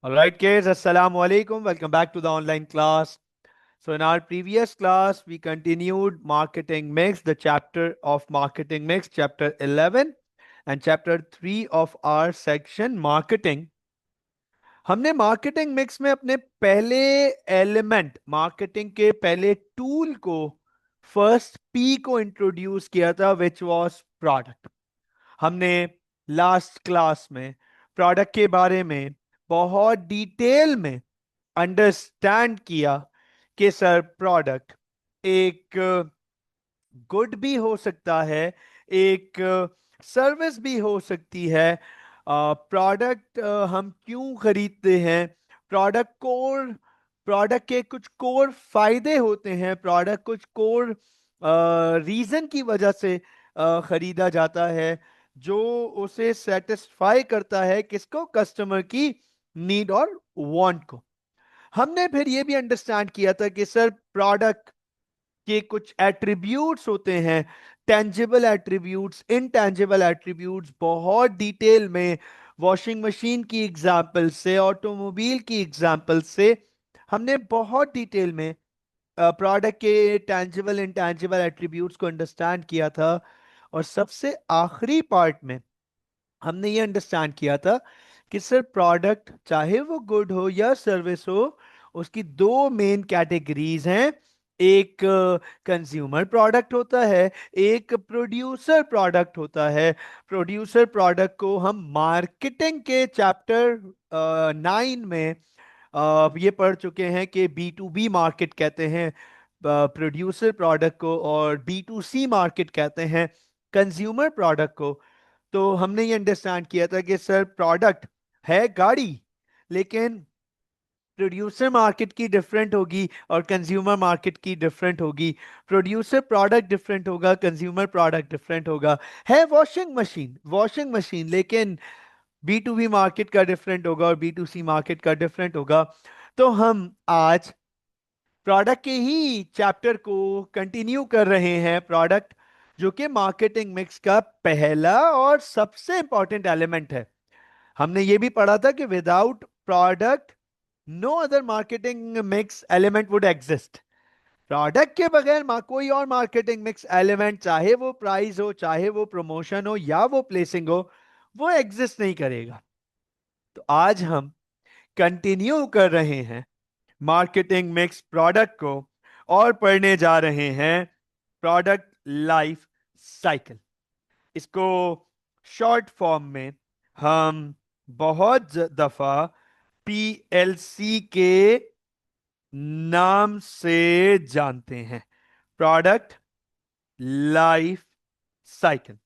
All right, kids, Assalamu alaikum. Welcome back to the online class. So, in our previous class, we continued marketing mix, the chapter of marketing mix, chapter 11, and chapter 3 of our section marketing. हमने marketing mix में अपने पहले element marketing के पहले tool को first P को introduce किया था विच वाज प्रोडक्ट। हमने लास्ट क्लास में प्रोडक्ट के बारे में बहुत डिटेल में अंडरस्टैंड किया कि सर प्रोडक्ट एक गुड भी हो सकता है, एक सर्विस भी हो सकती है। प्रोडक्ट हम क्यों खरीदते हैं, प्रोडक्ट के कुछ कोर फायदे होते हैं, प्रोडक्ट कुछ कोर रीजन की वजह से खरीदा जाता है जो उसे सेटिस्फाई करता है, किसको, कस्टमर की नीड और वांट को। हमने फिर ये भी अंडरस्टैंड किया था कि सर प्रोडक्ट के कुछ एट्रीब्यूट्स होते हैं, टेंजिबल एट्रीब्यूट्स, इनटेंजिबल एट्रीब्यूट्स, बहुत डिटेल में वॉशिंग मशीन की एग्जांपल से, ऑटोमोबाइल की एग्जांपल से हमने बहुत डिटेल में प्रोडक्ट के टेंजिबल इनटेंजिबल एट्रीब्यूट्स को अंडरस्टैंड किया था। और सबसे आखिरी पार्ट में हमने ये अंडरस्टैंड किया था कि सर प्रोडक्ट चाहे वो गुड हो या सर्विस हो, उसकी दो मेन कैटेगरीज हैं। एक कंज्यूमर प्रोडक्ट होता है, एक प्रोड्यूसर प्रोडक्ट होता है। प्रोड्यूसर प्रोडक्ट को हम मार्केटिंग के चैप्टर 9 में ये पढ़ चुके हैं कि B2B मार्केट कहते हैं प्रोड्यूसर प्रोडक्ट को, और B2C मार्केट कहते हैं कंज्यूमर प्रोडक्ट को। तो हमने ये अंडरस्टैंड किया था कि सर प्रोडक्ट है गाड़ी, लेकिन प्रोड्यूसर मार्केट की डिफरेंट होगी और कंज्यूमर मार्केट की डिफरेंट होगी। प्रोड्यूसर प्रोडक्ट डिफरेंट होगा, कंज्यूमर प्रोडक्ट डिफरेंट होगा। है वॉशिंग मशीन, लेकिन B2B मार्केट का डिफरेंट होगा और B2C मार्केट का डिफरेंट होगा। तो हम आज प्रोडक्ट के ही चैप्टर को कंटिन्यू कर रहे हैं, प्रोडक्ट जो कि मार्केटिंग मिक्स का पहला और सबसे इंपॉर्टेंट एलिमेंट है। हमने ये भी पढ़ा था कि without product no other marketing mix element would exist. Product के बगैर कोई और मार्केटिंग मिक्स एलिमेंट, चाहे वो प्राइस हो, चाहे वो प्रमोशन हो या वो प्लेसिंग हो, वो एग्जिस्ट नहीं करेगा। तो आज हम कंटिन्यू कर रहे हैं मार्केटिंग मिक्स प्रोडक्ट को और पढ़ने जा रहे हैं प्रोडक्ट लाइफ साइकिल। इसको शॉर्ट फॉर्म में हम बहुत दफा PLC के नाम से जानते हैं, प्रोडक्ट लाइफ साइकिल।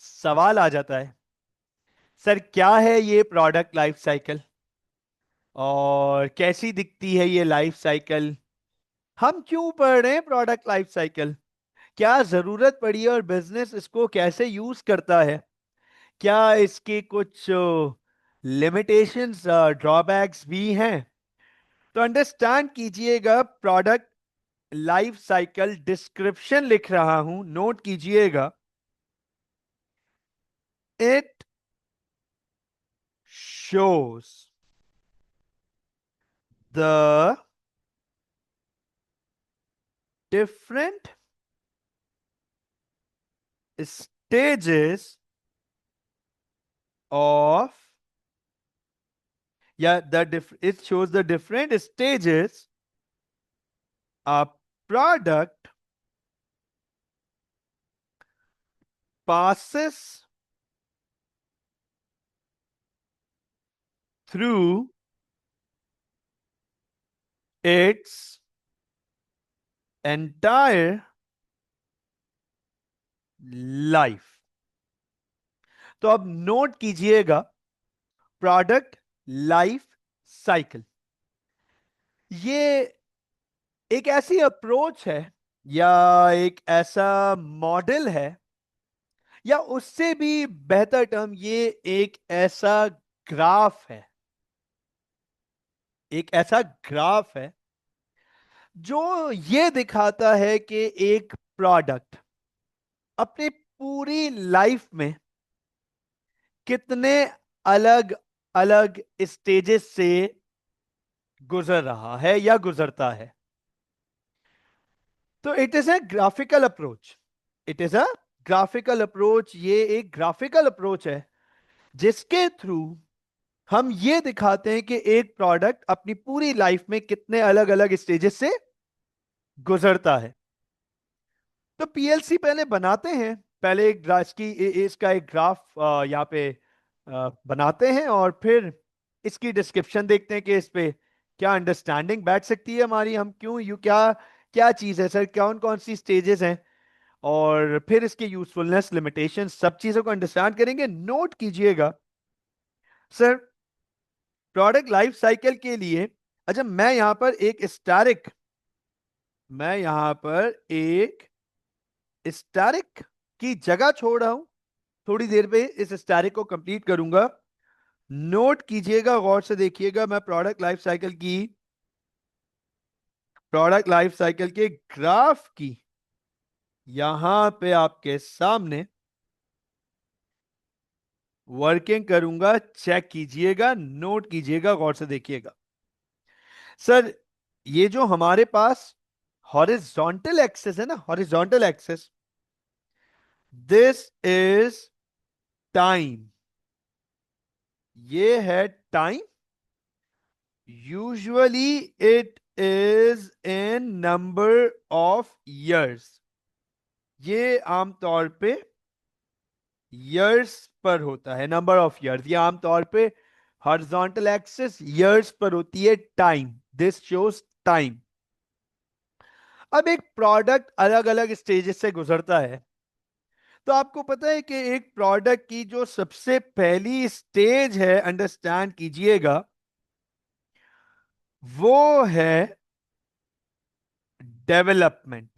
सवाल आ जाता है, सर क्या है ये प्रोडक्ट लाइफ साइकिल और कैसी दिखती है ये लाइफ साइकिल? हम क्यों पढ़ रहे हैं प्रोडक्ट लाइफ साइकिल? क्या जरूरत पड़ी और बिजनेस इसको कैसे यूज करता है? क्या इसके कुछ लिमिटेशंस, ड्रॉबैक्स भी हैं? तो अंडरस्टैंड कीजिएगा, प्रोडक्ट लाइफ साइकिल डिस्क्रिप्शन लिख रहा हूं, नोट कीजिएगा। It shows the different stages of, yeah, it shows the different stages a product passes through its entire life। तो अब नोट कीजिएगा, प्रोडक्ट लाइफ साइकिल ये एक ऐसी अप्रोच है या एक ऐसा मॉडल है, या उससे भी बेहतर टर्म, ये एक ऐसा ग्राफ है, एक ऐसा ग्राफ है जो ये दिखाता है कि एक प्रोडक्ट अपनी पूरी लाइफ में कितने अलग अलग स्टेजेस से गुजर रहा है या गुजरता है। तो it is a graphical approach. It is a graphical approach. ये एक ग्राफिकल अप्रोच है जिसके थ्रू हम ये दिखाते हैं कि एक प्रोडक्ट अपनी पूरी लाइफ में कितने अलग अलग स्टेजेस से गुजरता है। तो पीएलसी पहले बनाते हैं, पहले एक इसका एक ग्राफ यहाँ पे बनाते हैं, और फिर इसकी डिस्क्रिप्शन देखते हैं कि इस पे क्या अंडरस्टैंडिंग बैठ सकती है हमारी। हम क्यों यू क्या क्या चीज है सर, कौन कौन सी स्टेजेस हैं, और फिर इसके यूजफुलनेस, लिमिटेशन, सब चीजों को अंडरस्टैंड करेंगे। नोट कीजिएगा सर, प्रोडक्ट लाइफ साइकिल के लिए, अच्छा मैं यहां पर एक स्टैरिक की जगह छोड़ रहा हूं, थोड़ी देर पे इस स्टैरिक को कंप्लीट करूंगा। नोट कीजिएगा, गौर से देखिएगा, मैं प्रोडक्ट लाइफ साइकिल के ग्राफ की यहां पे आपके सामने वर्किंग करूंगा। चेक कीजिएगा, नोट कीजिएगा, गौर से देखिएगा। सर, ये जो हमारे पास हॉरिजॉन्टल एक्सेस है ना, horizontal axis, this is time. ये है time. Usually it is in number of years. ये आमतौर पे ईयर्स पर होता है, नंबर ऑफ ईयर्स। ये आमतौर पे हॉरिजॉन्टल एक्सिस ईयर्स पर होती है। Time, this shows time. अब एक प्रोडक्ट अलग अलग स्टेजेस से गुजरता है, तो आपको पता है कि एक प्रोडक्ट की जो सबसे पहली स्टेज है, अंडरस्टैंड कीजिएगा, वो है डेवलपमेंट।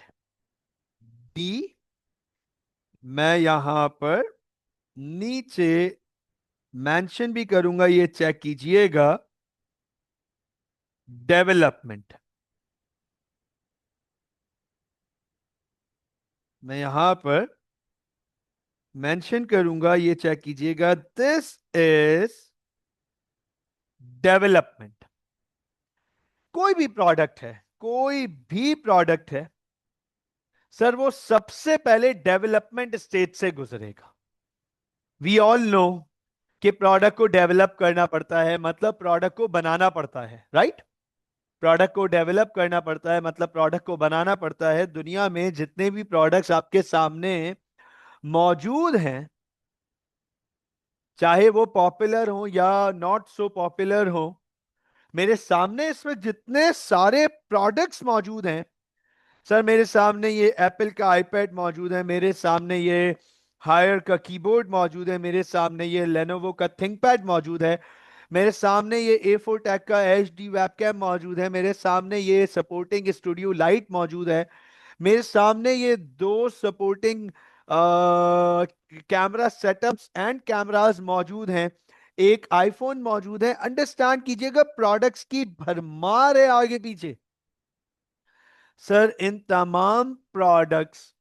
डी, मैं यहां पर नीचे मेंशन भी करूंगा, ये चेक कीजिएगा, डेवलपमेंट। मैं यहां पर मेंशन करूंगा, ये चेक कीजिएगा, दिस इज डेवलपमेंट। कोई भी प्रोडक्ट है, कोई भी प्रोडक्ट है सर, वो सबसे पहले डेवलपमेंट स्टेज से गुजरेगा। वी ऑल नो कि प्रोडक्ट को डेवलप करना पड़ता है, मतलब प्रोडक्ट को बनाना पड़ता है, राइट। प्रोडक्ट को डेवलप करना पड़ता है, मतलब प्रोडक्ट को बनाना पड़ता है। दुनिया में जितने भी प्रोडक्ट्स आपके सामने मौजूद हैं, चाहे वो पॉपुलर हो या नॉट सो पॉपुलर हो, मेरे सामने इसमें जितने सारे प्रोडक्ट्स मौजूद हैं सर, मेरे सामने ये एप्पल का आईपैड मौजूद है, मेरे सामने ये हायर का कीबोर्ड मौजूद है, मेरे सामने ये लेनोवो का थिंकपैड मौजूद है, मेरे सामने ये A4 टैग का HD वेबकैम मौजूद है, मेरे सामने ये सपोर्टिंग स्टूडियो लाइट मौजूद है, मेरे सामने ये दो supporting camera setups and cameras मौजूद हैं, एक आईफोन मौजूद है। अंडरस्टैंड कीजिएगा, प्रोडक्ट्स की भरमार है आगे पीछे। सर, इन तमाम प्रोडक्ट्स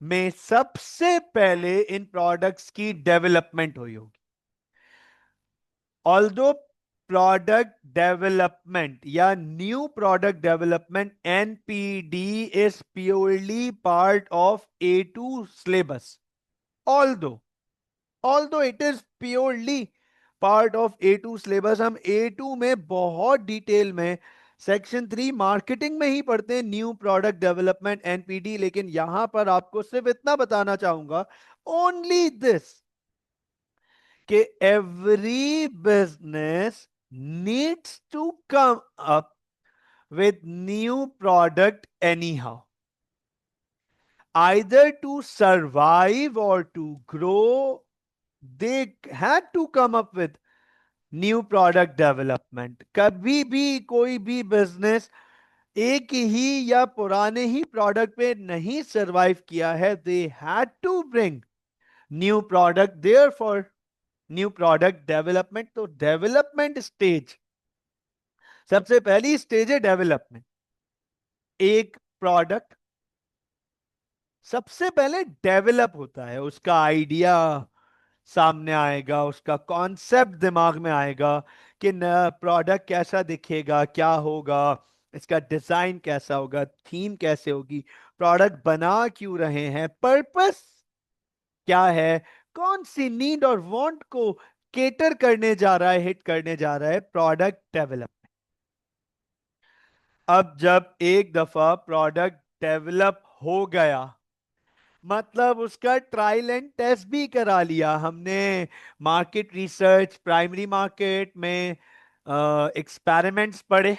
में सबसे पहले इन प्रोडक्ट्स की डेवलपमेंट हुई होगी। ऑल्दो प्रोडक्ट डेवलपमेंट या new product development, NPD, is purely part of A2 syllabus. Although although it is purely part of A2 syllabus. हम A2 में बहुत डिटेल में सेक्शन 3 मार्केटिंग में ही पढ़ते हैं न्यू प्रोडक्ट डेवलपमेंट, NPD। लेकिन यहां पर आपको सिर्फ इतना बताना चाहूंगा, ओनली दिस, कि every business needs to come up with new product anyhow, either to survive or to grow. They had to come up with new product development. कभी भी कोई भी बिजनेस एक ही या पुराने ही प्रोडक्ट पे नहीं सरवाइव किया है। They had to bring new product, therefore new product development. तो डेवलपमेंट स्टेज, सबसे पहली स्टेज है डेवलपमेंट। एक प्रोडक्ट सबसे पहले डेवलप होता है, उसका आइडिया सामने आएगा, उसका कॉन्सेप्ट दिमाग में आएगा कि न प्रोडक्ट कैसा दिखेगा, क्या होगा, इसका डिजाइन कैसा होगा, थीम कैसे होगी, प्रोडक्ट बना क्यों रहे हैं, पर्पस क्या है, कौन सी नीड और वांट को केटर करने जा रहा है, हिट करने जा रहा है प्रोडक्ट डेवलप। अब जब एक दफा प्रोडक्ट डेवलप हो गया, मतलब उसका ट्रायल एंड टेस्ट भी करा लिया हमने, मार्केट रिसर्च, प्राइमरी मार्केट में एक्सपेरिमेंट्स पढ़े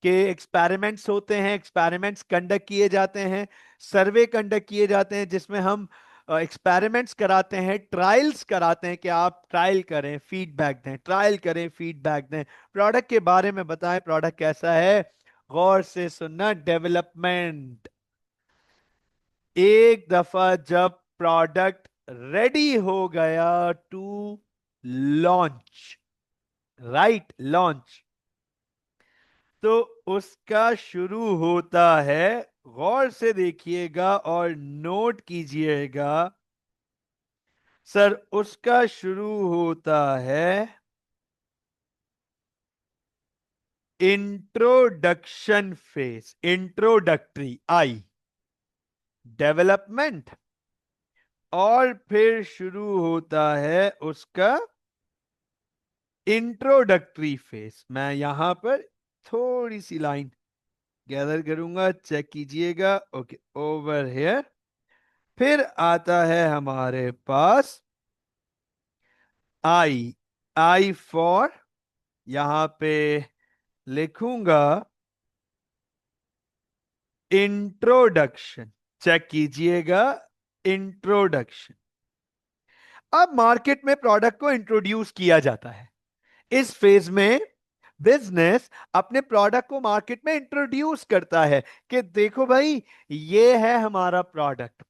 कि एक्सपेरिमेंट्स होते हैं, एक्सपेरिमेंट्स कंडक्ट किए जाते हैं, सर्वे कंडक्ट किए जाते हैं जिसमें हम एक्सपेरिमेंट्स कराते हैं, ट्रायल्स कराते हैं कि आप ट्रायल करें, फीडबैक दें, ट्रायल करें, फीडबैक दें, प्रोडक्ट के बारे में बताएं, प्रोडक्ट कैसा है, गौर से सुनना, डेवलपमेंट। एक दफा जब प्रोडक्ट रेडी हो गया टू लॉन्च, राइट, लॉन्च, तो उसका शुरू होता है, गौर से देखिएगा और नोट कीजिएगा सर, उसका शुरू होता है इंट्रोडक्शन फेज, इंट्रोडक्टरी आई, डेवलपमेंट, और फिर शुरू होता है उसका इंट्रोडक्टरी फेज। मैं यहां पर थोड़ी सी लाइन गैदर करूंगा, चेक कीजिएगा, ओके, ओवर हियर। फिर आता है हमारे पास आई, आई फॉर, यहां पे लिखूंगा इंट्रोडक्शन, चेक कीजिएगा, इंट्रोडक्शन। अब मार्केट में प्रोडक्ट को इंट्रोड्यूस किया जाता है, इस फेज में बिजनेस अपने प्रोडक्ट को मार्केट में इंट्रोड्यूस करता है कि देखो भाई, ये है हमारा प्रोडक्ट,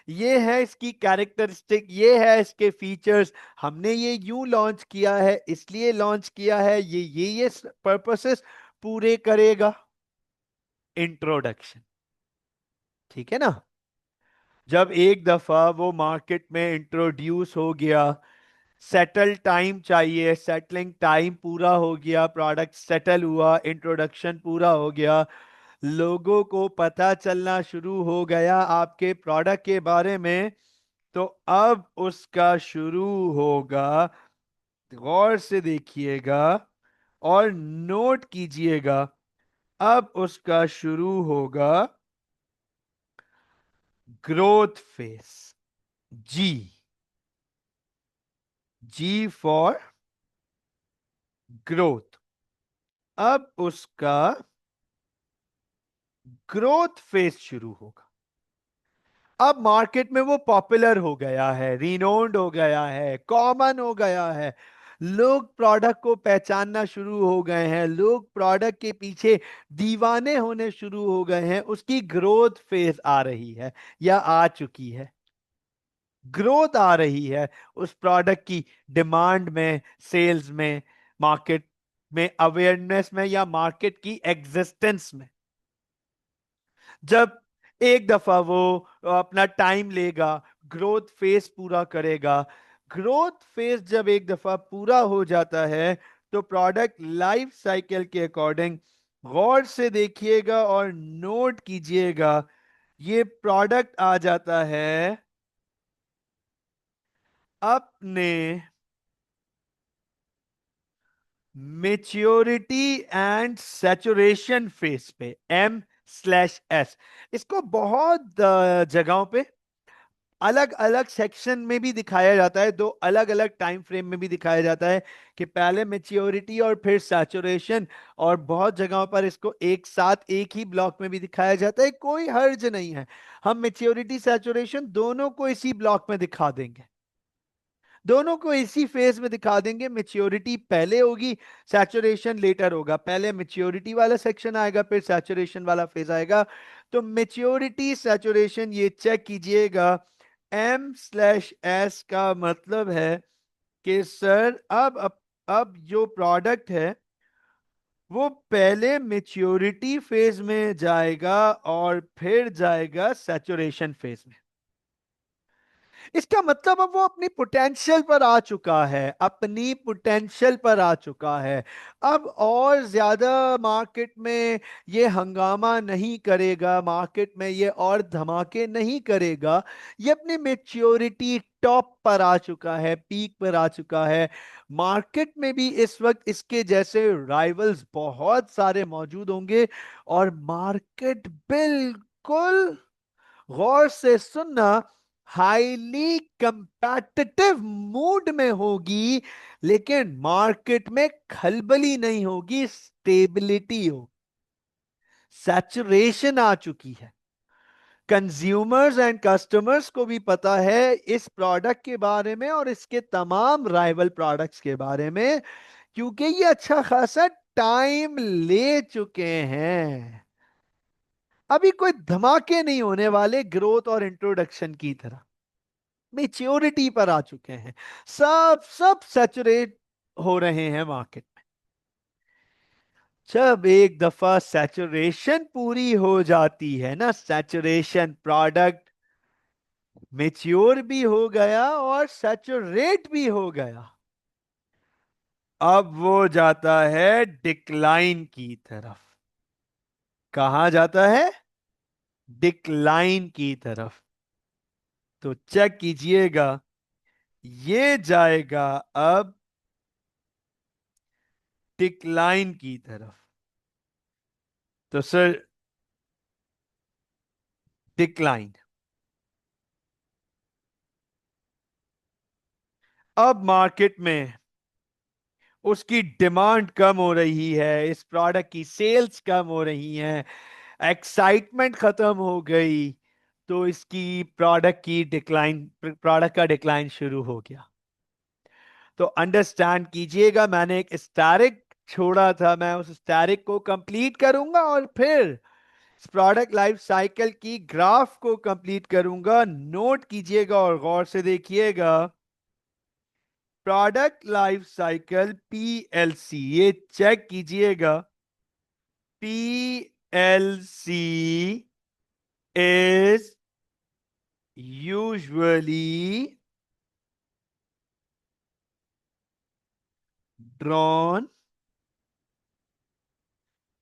ये है इसकी कैरेक्टरिस्टिक, ये है इसके फीचर्स, हमने ये यूं लॉन्च किया है, इसलिए लॉन्च किया है, ये पर्पसेस पूरे करेगा, इंट्रोडक्शन। ठीक है ना? जब एक दफा वो मार्केट में इंट्रोड्यूस हो गया, सेटल टाइम चाहिए, सेटलिंग टाइम पूरा हो गया, प्रोडक्ट सेटल हुआ, इंट्रोडक्शन पूरा हो गया, लोगों को पता चलना शुरू हो गया आपके प्रोडक्ट के बारे में, तो अब उसका शुरू होगा, गौर से देखिएगा और नोट कीजिएगा, अब उसका शुरू होगा growth phase, G, G for growth. अब उसका ग्रोथ फेज शुरू होगा। अब मार्केट में वो पॉपुलर हो गया है, रिनोन्ड हो गया है, कॉमन हो गया है, लोग प्रोडक्ट को पहचानना शुरू हो गए हैं, लोग प्रोडक्ट के पीछे दीवाने होने शुरू हो गए हैं, उसकी ग्रोथ फेज आ रही है या आ चुकी है, ग्रोथ आ रही है उस प्रोडक्ट की डिमांड में, सेल्स में, मार्केट में अवेयरनेस में, या मार्केट की एग्जिस्टेंस में। जब एक दफा वो अपना टाइम लेगा, ग्रोथ फेज पूरा करेगा, ग्रोथ फेज जब एक दफा पूरा हो जाता है, तो प्रोडक्ट लाइफ साइकिल के अकॉर्डिंग, गौर से देखिएगा और नोट कीजिएगा, ये प्रोडक्ट आ जाता है अपने मेच्योरिटी एंड सैचुरेशन फेज पे, M/S। इसको बहुत जगहों पे अलग अलग सेक्शन में भी दिखाया जाता है, दो अलग अलग टाइम फ्रेम में भी दिखाया जाता है कि पहले मेच्योरिटी और फिर सैचुरेशन, और बहुत जगहों पर इसको एक साथ एक ही ब्लॉक में भी दिखाया जाता है, कोई हर्ज नहीं है, हम मेच्योरिटी सैचुरेशन दोनों को इसी ब्लॉक में दिखा देंगे, दोनों को इसी फेज में दिखा देंगे, मेच्योरिटी पहले होगी, सैचुरेशन लेटर होगा, पहले मेच्योरिटी वाला सेक्शन आएगा, फिर सैचुरेशन वाला फेज आएगा। तो मेच्योरिटी सैचुरेशन ये चेक कीजिएगा, M/S का मतलब है कि सर अब जो प्रोडक्ट है वो पहले मेच्योरिटी फेज में जाएगा और फिर जाएगा सैचुरेशन फेज में। इसका मतलब अब वो अपनी पोटेंशियल पर आ चुका है, अपनी पोटेंशियल पर आ चुका है। अब और ज्यादा मार्केट में ये हंगामा नहीं करेगा, मार्केट में ये और धमाके नहीं करेगा। ये अपनी मेच्योरिटी टॉप पर आ चुका है, पीक पर आ चुका है। मार्केट में भी इस वक्त इसके जैसे राइवल्स बहुत सारे मौजूद होंगे, और मार्केट बिल्कुल, गौर से सुनना, हाईली कंपैटिटिव मूड में होगी। लेकिन मार्केट में खलबली नहीं होगी, स्टेबिलिटी हो, सैचुरेशन आ चुकी है। कंज्यूमर्स एंड कस्टमर्स को भी पता है इस प्रोडक्ट के बारे में और इसके तमाम राइवल प्रोडक्ट्स के बारे में, क्योंकि ये अच्छा खासा टाइम ले चुके हैं। अभी कोई धमाके नहीं होने वाले ग्रोथ और इंट्रोडक्शन की तरह, मेच्योरिटी पर आ चुके हैं। सब सब सैचुरेट हो रहे हैं मार्केट में। जब एक दफा सैचुरेशन पूरी हो जाती है ना, सैचुरेशन, प्रोडक्ट मेच्योर भी हो गया और सैचुरेट भी हो गया, अब वो जाता है डिक्लाइन की तरफ। कहां जाता है? डिक्लाइन की तरफ। तो चेक कीजिएगा, ये जाएगा अब डिक्लाइन की तरफ। तो सर, डिक्लाइन। अब मार्केट में उसकी डिमांड कम हो रही है, इस प्रोडक्ट की सेल्स कम हो रही हैं, एक्साइटमेंट खत्म हो गई, तो इसकी प्रोडक्ट का डिक्लाइन शुरू हो गया। तो अंडरस्टैंड कीजिएगा, मैंने एक स्टैरिक छोड़ा था, मैं उस स्टैरिक को कंप्लीट करूंगा और फिर इस प्रोडक्ट लाइफ साइकिल की ग्राफ को कंप्लीट करूंगा। नोट कीजिएगा और गौर से देखिएगा, प्रोडक्ट लाइफ साइकिल पीएलसी, ये चेक कीजिएगा। PLC is usually drawn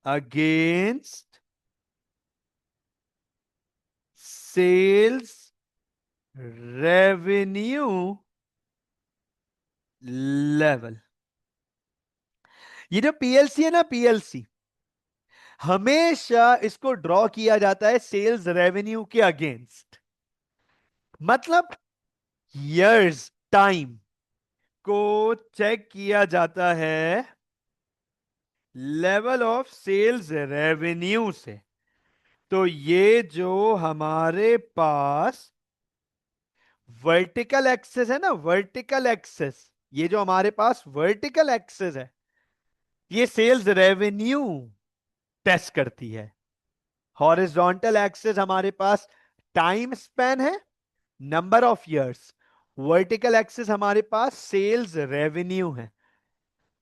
against sales revenue level। ये जो पीएलसी है ना, पीएलसी हमेशा इसको ड्रॉ किया जाता है सेल्स रेवेन्यू के अगेंस्ट। मतलब ईयर्स, टाइम को चेक किया जाता है लेवल ऑफ सेल्स रेवेन्यू से। तो ये जो हमारे पास वर्टिकल एक्सेस है ना, वर्टिकल एक्सेस, ये जो हमारे पास वर्टिकल एक्सेस है, ये सेल्स रेवेन्यू टेस्ट करती है। हॉरिजॉन्टल एक्सेस हमारे पास टाइम स्पैन है, number of years. Vertical access हमारे पास सेल्स रेवेन्यू है।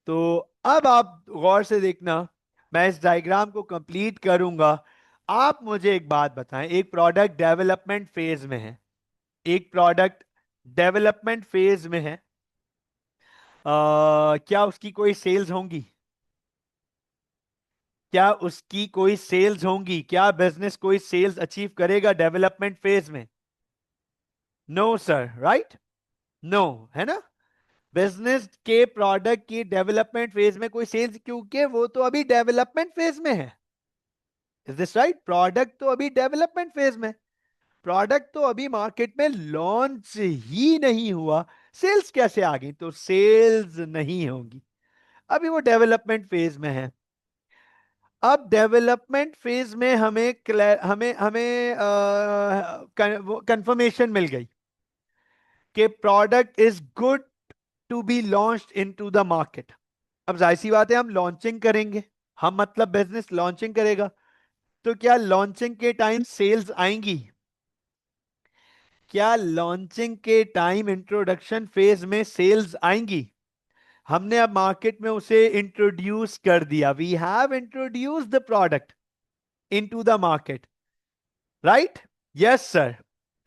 तो अब आप गौर से देखना, मैं इस डायग्राम को कंप्लीट करूंगा। आप मुझे एक बात बताएं, एक प्रोडक्ट डेवलपमेंट फेज में है, एक प्रोडक्ट डेवलपमेंट फेज में है, क्या उसकी कोई सेल्स होंगी? क्या उसकी कोई सेल्स होंगी? क्या बिजनेस कोई सेल्स अचीव करेगा डेवलपमेंट फेज में? No sir, right? नो, है ना? बिजनेस के प्रोडक्ट की डेवलपमेंट फेज में कोई सेल्स, क्योंकि वो तो अभी डेवलपमेंट फेज में है। Is this right? प्रोडक्ट तो अभी डेवलपमेंट फेज में, प्रोडक्ट तो अभी मार्केट में लॉन्च ही नहीं हुआ, सेल्स कैसे आ गई? तो सेल्स नहीं होगी, अभी वो डेवलपमेंट फेज में है। अब डेवलपमेंट फेज में हमें हमें हमें कंफर्मेशन मिल गई कि product is good to be launched into the market. अब जाहिर सी बात है, हम लॉन्चिंग करेंगे, हम मतलब बिजनेस लॉन्चिंग करेगा, तो क्या लॉन्चिंग के टाइम सेल्स आएंगी? क्या लॉन्चिंग के टाइम, इंट्रोडक्शन फेज में सेल्स आएंगी? हमने अब मार्केट में उसे इंट्रोड्यूस कर दिया, we have introduce the product into the market, right? Yes sir,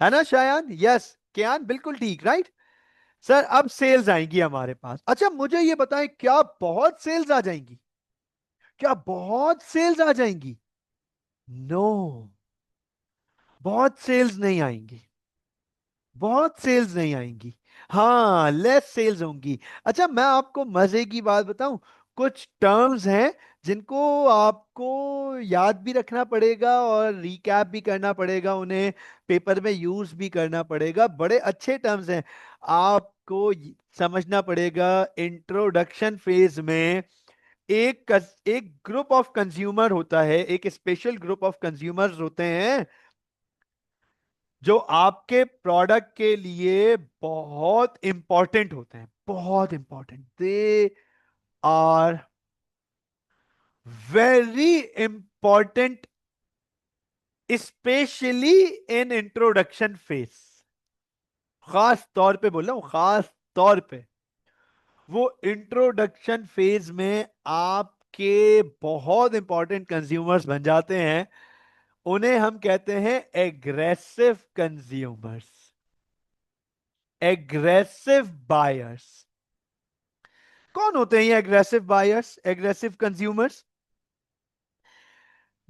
है ना शायान? यस। क्या बिल्कुल ठीक, राइट। सर अब सेल्स आएंगी हमारे पास। अच्छा मुझे ये बताएं, क्या बहुत सेल्स आ जाएंगी? क्या बहुत सेल्स आ जाएंगी? नो, बहुत सेल्स नहीं आएंगी। बहुत सेल्स नहीं आएंगी। हाँ, लेस सेल्स होंगी। अच्छा मैं आपको मजे की बात बताऊं, कुछ टर्म्स हैं जिनको आपको याद भी रखना पड़ेगा और रिकैप भी करना पड़ेगा, उन्हें पेपर में यूज भी करना पड़ेगा। बड़े अच्छे टर्म्स हैं, आपको समझना पड़ेगा। इंट्रोडक्शन फेज में एक ग्रुप ऑफ कंज्यूमर होता है, एक स्पेशल ग्रुप ऑफ कंज्यूमर्स होते हैं जो आपके प्रोडक्ट के लिए बहुत इंपॉर्टेंट होते हैं, बहुत important. They are very important, specially in introduction phase. खास तौर पे बोल रहा हूं, खास तौर पे वो इंट्रोडक्शन फेज में आपके बहुत इंपॉर्टेंट कंज्यूमर्स बन जाते हैं। उन्हें हम कहते हैं एग्रेसिव कंज्यूमर्स, एग्रेसिव बायर्स। कौन होते हैं ये एग्रेसिव बायर्स, एग्रेसिव कंज्यूमर्स?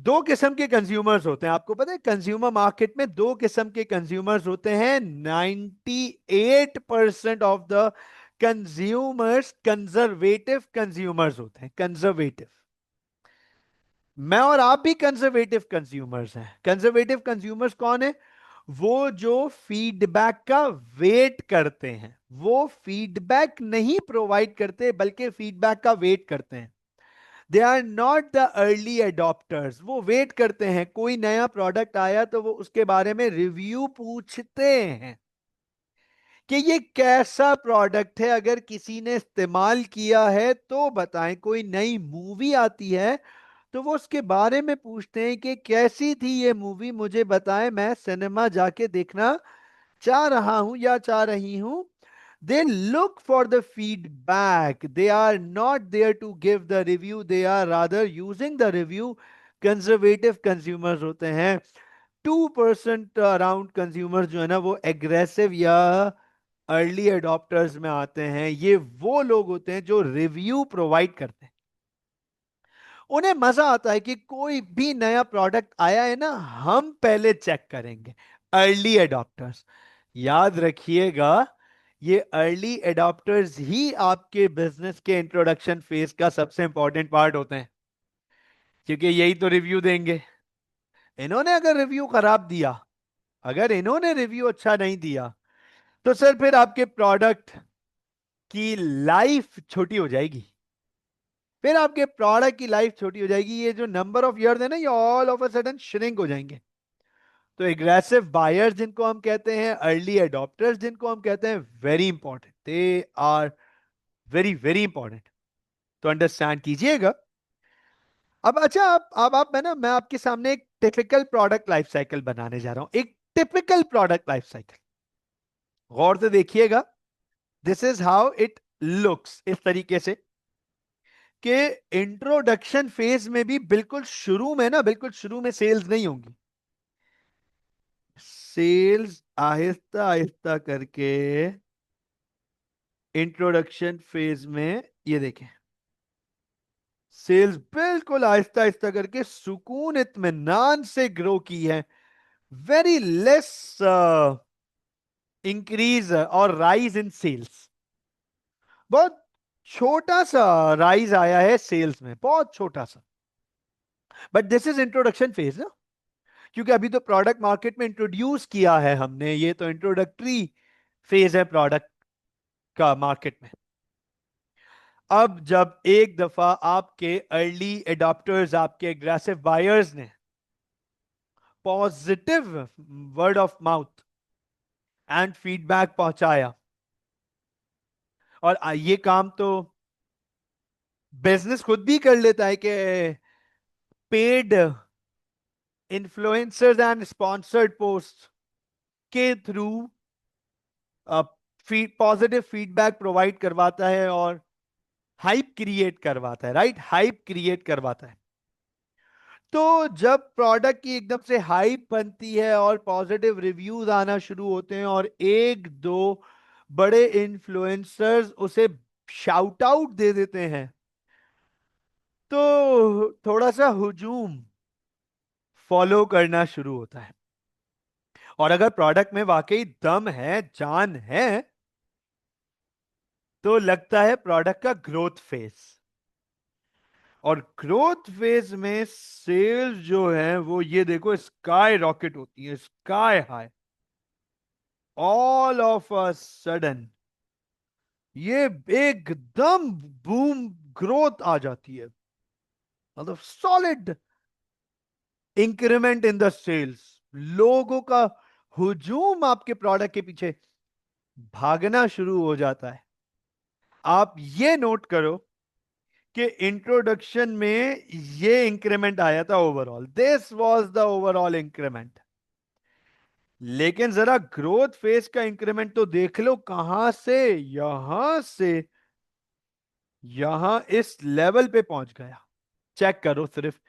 दो किस्म के कंज्यूमर्स होते हैं। आपको पता है कंज्यूमर मार्केट में दो किस्म के कंज्यूमर्स होते हैं। 98% of the consumers conservative consumers होते हैं, कंजर्वेटिव। मैं और आप भी कंजर्वेटिव कंज्यूमर्स हैं। कंजर्वेटिव कंज्यूमर्स कौन है? वो जो फीडबैक का वेट करते हैं, वो फीडबैक नहीं प्रोवाइड करते बल्कि फीडबैक का वेट करते हैं। They are not the early adopters. वो वेट करते हैं, कोई नया प्रोडक्ट आया तो वो उसके बारे में रिव्यू पूछते हैं कि ये कैसा प्रोडक्ट है, अगर किसी ने इस्तेमाल किया है तो बताएं। कोई नई मूवी आती है तो वो उसके बारे में पूछते हैं कि कैसी थी ये मूवी, मुझे बताएं, मैं सिनेमा जाके देखना चाह रहा हूं या चाह रही हूं। They look for the feedback. They are not there to give the review. They are rather using the review. Conservative consumers होते हैं। 2% अराउंड कंज्यूमर जो है ना, वो एग्रेसिव या अर्ली अडॉप्टर्स में आते हैं। ये वो लोग होते हैं जो रिव्यू प्रोवाइड करते हैं। उन्हें मजा आता है कि कोई भी नया प्रोडक्ट आया है ना, हम पहले चेक करेंगे। अर्ली अडॉप्टर्स, याद रखिएगा, ये अर्ली अडॉप्टर्स ही आपके बिजनेस के इंट्रोडक्शन फेज का सबसे इंपॉर्टेंट पार्ट होते हैं, क्योंकि यही तो रिव्यू देंगे। इन्होंने अगर रिव्यू खराब दिया, अगर इन्होंने रिव्यू अच्छा नहीं दिया, तो सर फिर आपके प्रोडक्ट की लाइफ छोटी हो जाएगी। फिर आपके प्रोडक्ट की लाइफ छोटी हो जाएगी। ये जो नंबर ऑफ ईयर्स है ना, ये all of a sudden shrink हो जाएंगे। तो एग्रेसिव बायर्स जिनको हम कहते हैं, अर्ली अडॉप्टर्स जिनको हम कहते हैं, very important. They are very very important, तो अंडरस्टैंड कीजिएगा। अब अच्छा, अब मैं आपके सामने एक टिपिकल प्रोडक्ट लाइफ साइकिल बनाने जा रहा हूं, एक टिपिकल प्रोडक्ट लाइफ साइकिल। गौर से देखिएगा, this is how it looks. इस तरीके से कि इंट्रोडक्शन फेज में भी बिल्कुल शुरू में ना, बिल्कुल शुरू में सेल्स नहीं होंगी। सेल्स आहिस्ता आहिस्ता करके इंट्रोडक्शन फेज में, ये देखें, सेल्स बिल्कुल आहिस्ता आहिस्ता करके सुकून इत्मीनान से ग्रो की है। वेरी लेस इंक्रीज और राइज इन सेल्स। बहुत छोटा सा राइज आया है सेल्स में, बहुत छोटा सा। But this is introduction phase ना, क्योंकि अभी तो प्रोडक्ट मार्केट में इंट्रोड्यूस किया है हमने। ये तो इंट्रोडक्टरी फेज है प्रोडक्ट का मार्केट में। अब जब एक दफा आपके अर्ली एडॉप्टर्स, आपके एग्रेसिव बायर्स ने positive word of mouth and feedback पहुंचाया, और ये काम तो बिजनेस खुद भी कर लेता है कि paid influencers and sponsored post के थ्रू पॉजिटिव फीडबैक प्रोवाइड करवाता है और हाइप क्रिएट करवाता है, राइट, हाइप क्रिएट करवाता है। तो जब प्रोडक्ट की एकदम से हाइप बनती है और पॉजिटिव रिव्यूज आना शुरू होते हैं और एक दो बड़े इन्फ्लुएंसर्स उसे शाउट आउट दे देते हैं, तो थोड़ा सा हुजूम फॉलो करना शुरू होता है। और अगर प्रोडक्ट में वाकई दम है, जान है, तो लगता है प्रोडक्ट का ग्रोथ फेज। और ग्रोथ फेज में सेल्स जो है वो ये देखो स्काई रॉकेट होती है, sky high. All of a sudden ये एकदम बूम ग्रोथ आ जाती है, मतलब solid increment in the sales. लोगों का हुजूम आपके प्रोडक्ट के पीछे भागना शुरू हो जाता है। आप ये नोट करो कि इंट्रोडक्शन में ये इंक्रीमेंट आया था, overall this was the overall increment. लेकिन जरा ग्रोथ फेज का इंक्रीमेंट तो देख लो, कहां से यहां से यहां इस लेवल पे पहुंच गया। चेक करो, सिर्फ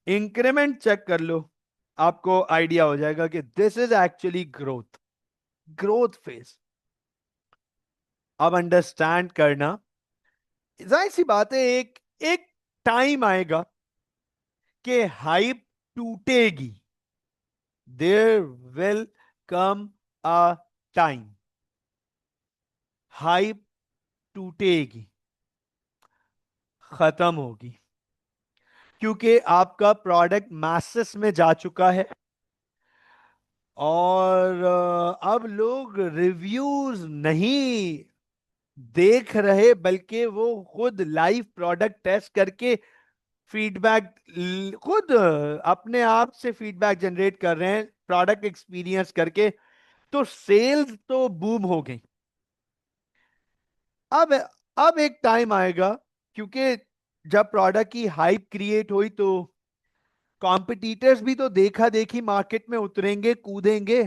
इंक्रीमेंट चेक कर लो, आपको आइडिया हो जाएगा कि this is actually growth, growth phase. अब अंडरस्टैंड करना, जाहिर सी बात है, एक एक टाइम आएगा कि हाइप टूटेगी। There will come a time, hype टूटेगी, खत्म होगी, क्योंकि आपका प्रोडक्ट मैसेस में जा चुका है। और अब लोग रिव्यूज नहीं देख रहे, बल्कि वो खुद लाइव प्रोडक्ट टेस्ट करके फीडबैक, खुद अपने आप से फीडबैक जनरेट कर रहे हैं प्रोडक्ट एक्सपीरियंस करके। तो सेल्स तो बूम हो गई। अब अब एक टाइम आएगा, क्योंकि जब प्रोडक्ट की हाइप क्रिएट हुई तो कॉम्पिटिटर्स भी तो देखा देखी मार्केट में उतरेंगे, कूदेंगे।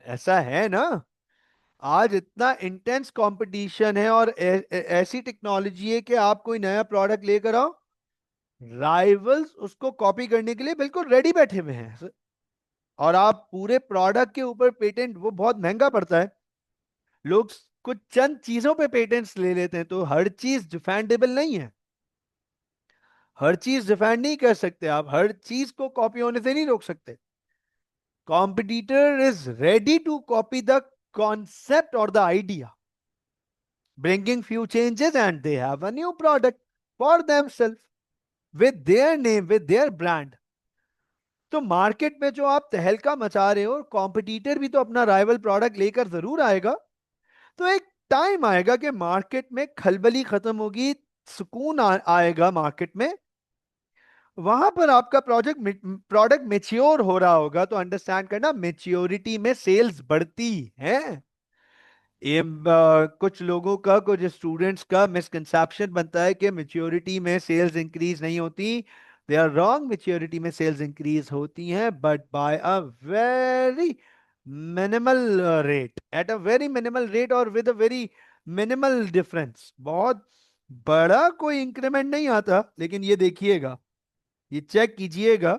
ऐसा है ना, आज इतना इंटेंस कंपटीशन है और ऐसी टेक्नोलॉजी है कि आप कोई नया प्रोडक्ट लेकर आओ, राइवल्स उसको कॉपी करने के लिए बिल्कुल रेडी बैठे हुए हैं। और आप पूरे प्रोडक्ट के ऊपर पेटेंट, वो बहुत महंगा पड़ता है। लोग कुछ चंद चीजों पे पेटेंट्स ले लेते हैं, तो हर चीज डिफेंडेबल नहीं है। हर चीज डिफेंड नहीं कर सकते आप, हर चीज को कॉपी होने से नहीं रोक सकते। Competitor is ready to copy the concept or the idea, bringing few changes, and they have a new product for themselves with their name, with their brand. तो मार्केट में जो आप तहलका मचा रहे हो, कॉम्पिटिटर भी तो अपना राइवल प्रोडक्ट लेकर जरूर आएगा। तो एक टाइम आएगा कि मार्केट में खलबली खत्म होगी, सुकून आएगा मार्केट में। वहां पर आपका प्रोडक्ट मेच्योर हो रहा होगा। तो अंडरस्टैंड करना, मेच्योरिटी में सेल्स बढ़ती है। ये कुछ लोगों का, कुछ स्टूडेंट्स का मिसकंसेप्शन बनता है कि मेच्योरिटी में सेल्स इंक्रीज नहीं होती। दे आर रॉन्ग, मेच्योरिटी में सेल्स इंक्रीज होती हैं, but by a very minimal rate, at a very minimal rate, और with a very minimal difference. बहुत बड़ा कोई इंक्रीमेंट नहीं आता। लेकिन ये देखिएगा, ये चेक कीजिएगा,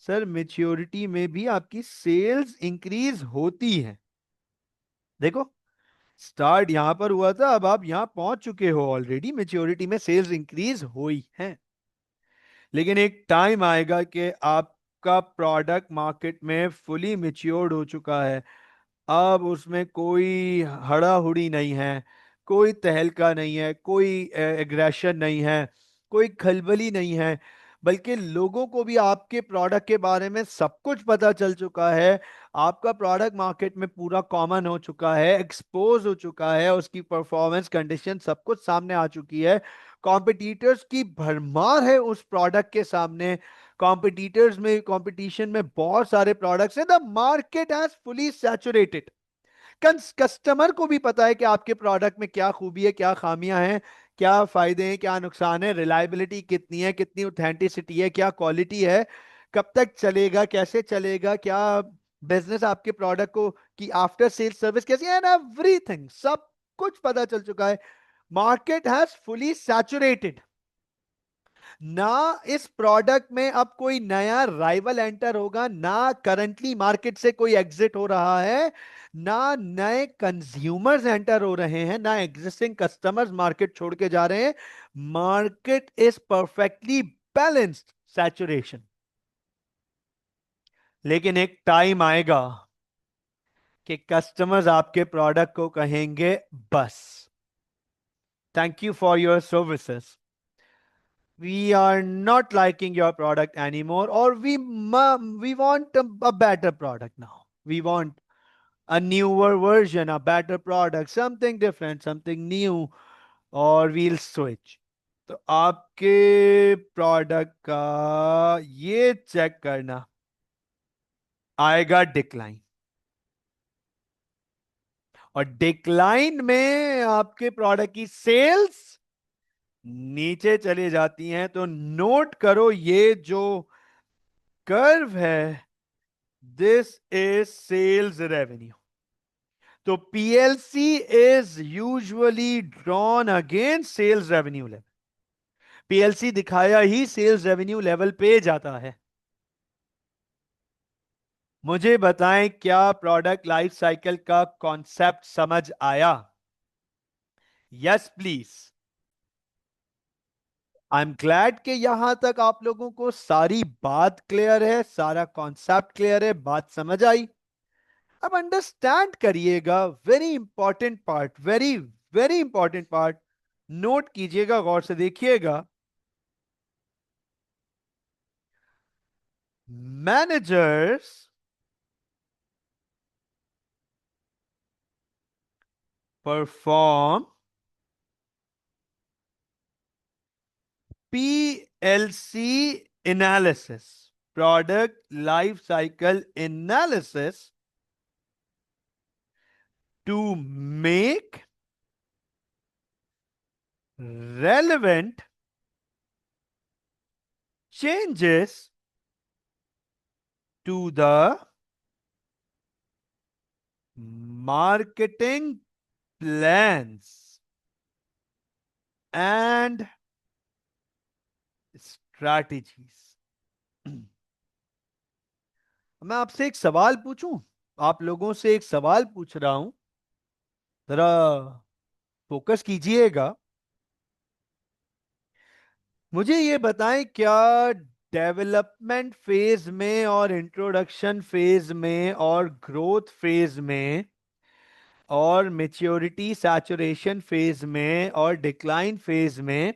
सर मेच्योरिटी में भी आपकी सेल्स इंक्रीज होती है। देखो, स्टार्ट यहां पर हुआ था, अब आप यहां पहुंच चुके हो ऑलरेडी, मेच्योरिटी में सेल्स इंक्रीज हुई है। लेकिन एक टाइम आएगा कि आपका प्रोडक्ट मार्केट में फुली मेच्योर्ड हो चुका है। अब उसमें कोई हड़ाहुड़ी नहीं है, कोई तहलका नहीं है, कोई एग्रेशन नहीं है, कोई खलबली नहीं है। बल्कि लोगों को भी आपके प्रोडक्ट के बारे में सब कुछ पता चल चुका है। आपका प्रोडक्ट मार्केट में पूरा कॉमन हो चुका है, एक्सपोज हो चुका है, उसकी परफॉर्मेंस कंडीशन सब कुछ सामने आ चुकी है। कॉम्पिटिटर्स की भरमार है उस प्रोडक्ट के सामने। कॉम्पिटिटर्स में, कंपटीशन में बहुत सारे प्रोडक्ट्स हैं। The market has fully saturated. Customer को भी पता है कि आपके प्रोडक्ट में क्या खूबी है, क्या खामियां हैं, क्या फायदे हैं, क्या नुकसान है, रिलायबिलिटी कितनी है, कितनी ऑथेंटिसिटी है, क्या क्वालिटी है, कब तक चलेगा, कैसे चलेगा, क्या बिजनेस आपके प्रोडक्ट को की आफ्टर सेल सर्विस कैसी है, एंड एवरीथिंग सब कुछ पता चल चुका है। Market has fully saturated. ना इस प्रोडक्ट में अब कोई नया राइवल एंटर होगा, ना करंटली मार्केट से कोई एग्जिट हो रहा है, ना नए कंज्यूमर्स एंटर हो रहे हैं, ना एग्जिस्टिंग कस्टमर्स मार्केट छोड़ के जा रहे हैं। Market is perfectly balanced, saturation. लेकिन एक टाइम आएगा कि कस्टमर्स आपके प्रोडक्ट को कहेंगे बस, thank you for your services, we are not liking your product anymore, or we want a better product now, we want a newer version, a better product, something different, something new, or we'll switch। तो आपके product का ये check करना, आएगा decline. और decline में आपके product की सेल्स नीचे चली जाती हैं। तो नोट करो, ये जो कर्व है, दिस इज सेल्स रेवेन्यू। तो PLC is usually drawn against sales revenue level. PLC दिखाया ही सेल्स रेवेन्यू लेवल पे जाता है। मुझे बताएं, क्या प्रोडक्ट लाइफ साइकिल का कॉन्सेप्ट समझ आया? Yes please. I am glad कि यहां तक आप लोगों को सारी बात क्लियर है, सारा कॉन्सेप्ट क्लियर है, बात समझ आई। अब अंडरस्टैंड करिएगा, very important part, very very important part, note कीजिएगा, गौर से देखिएगा। Managers perform PLC analysis, product life cycle analysis, to make relevant changes to the marketing plans and strategies। मैं आपसे एक सवाल पूछूं, आप लोगों से एक सवाल पूछ रहा हूं, जरा फोकस कीजिएगा। मुझे ये बताएं, क्या डेवलपमेंट फेज में और इंट्रोडक्शन फेज में और ग्रोथ फेज में और मेच्योरिटी सैचुरेशन फेज में और डिक्लाइन फेज में,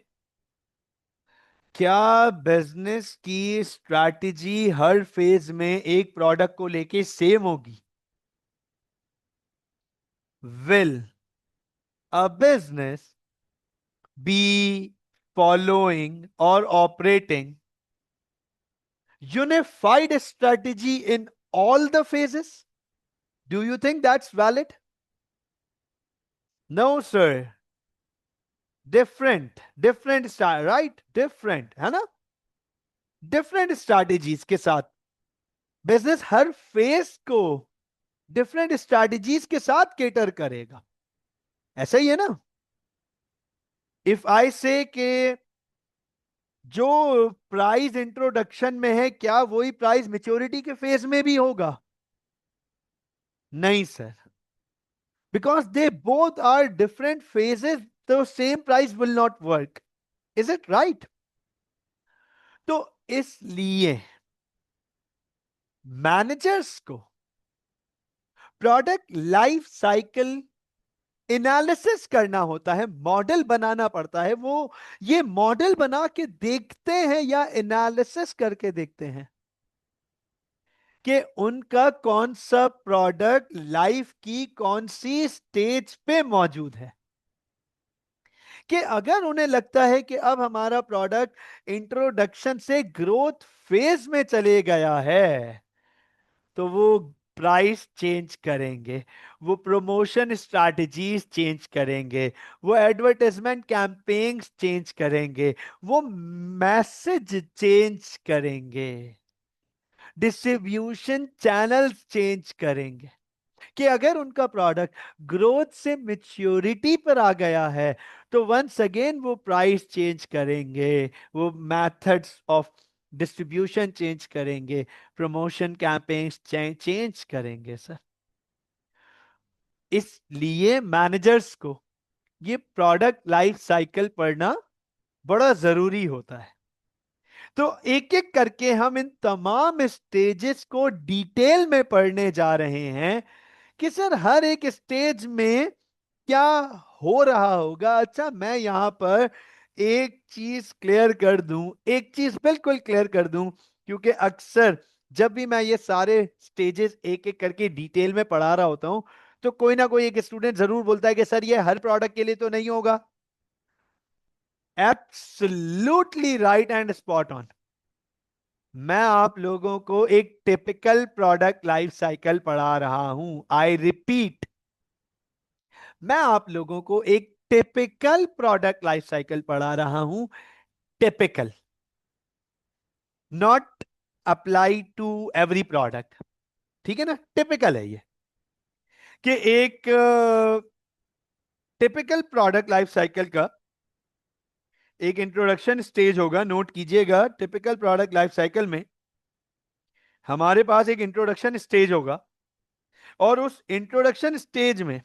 क्या बिजनेस की स्ट्रैटेजी हर फेज में एक प्रोडक्ट को लेके सेम होगी? Will a business be following और operating unified strategy in all the phases? Do you think that's valid? No, sir. Different style, right? Different, है ना? डिफरेंट स्ट्रैटेजीज के साथ बिजनेस हर फेस को डिफरेंट स्ट्रैटेजीज के साथ केटर करेगा। ऐसा ही है ना? इफ आई से के जो प्राइस इंट्रोडक्शन में है, क्या वही प्राइस मेच्योरिटी के फेज में भी होगा? नहीं sir, because they both are different phases, तो same price will not work. Is it right? तो इसलिए मैनेजर्स को प्रोडक्ट लाइफ साइकिल एनालिसिस करना होता है, मॉडल बनाना पड़ता है। वो ये मॉडल बना के देखते हैं या एनालिसिस करके देखते हैं कि उनका कौन सा प्रोडक्ट लाइफ की कौन सी स्टेज पे मौजूद है। कि अगर उन्हें लगता है कि अब हमारा प्रोडक्ट इंट्रोडक्शन से ग्रोथ फेज में चले गया है, तो वो प्राइस चेंज करेंगे, वो प्रमोशन स्ट्रैटेजीज चेंज करेंगे, वो एडवर्टाइजमेंट कैंपेन्स चेंज करेंगे, वो मैसेज चेंज करेंगे, डिस्ट्रीब्यूशन चैनल्स चेंज करेंगे। कि अगर उनका प्रोडक्ट ग्रोथ से मैच्योरिटी पर आ गया है तो वंस अगेन वो प्राइस चेंज करेंगे, वो मेथड्स ऑफ डिस्ट्रीब्यूशन चेंज करेंगे, प्रमोशन कैंपेन्स चेंज करेंगे सर। इसलिए मैनेजर्स को ये प्रोडक्ट लाइफ साइकिल पढ़ना बड़ा जरूरी होता है। तो एक एक करके हम इन तमाम स्टेजेस को डिटेल में पढ़ने जा रहे हैं कि सर हर एक स्टेज में क्या हो रहा होगा। अच्छा, मैं यहां पर एक चीज क्लियर कर दूं, एक चीज बिल्कुल क्लियर कर दूं, क्योंकि अक्सर जब भी मैं ये सारे स्टेजेस एक एक करके डिटेल में पढ़ा रहा होता हूं तो कोई ना कोई एक स्टूडेंट जरूर बोलता है कि सर ये हर प्रोडक्ट के लिए तो नहीं होगा। Absolutely right and spot on. मैं आप लोगों को एक टिपिकल प्रोडक्ट लाइफ साइकिल पढ़ा रहा हूं। आई रिपीट, मैं आप लोगों को एक टिपिकल प्रोडक्ट लाइफ साइकिल पढ़ा रहा हूं। Typical, not apply to every product. ठीक है ना, टिपिकल है ये कि एक टिपिकल प्रोडक्ट लाइफ साइकिल का एक इंट्रोडक्शन स्टेज होगा। नोट कीजिएगा, टिपिकल प्रोडक्ट लाइफ साइकिल में हमारे पास एक इंट्रोडक्शन स्टेज होगा और उस इंट्रोडक्शन स्टेज में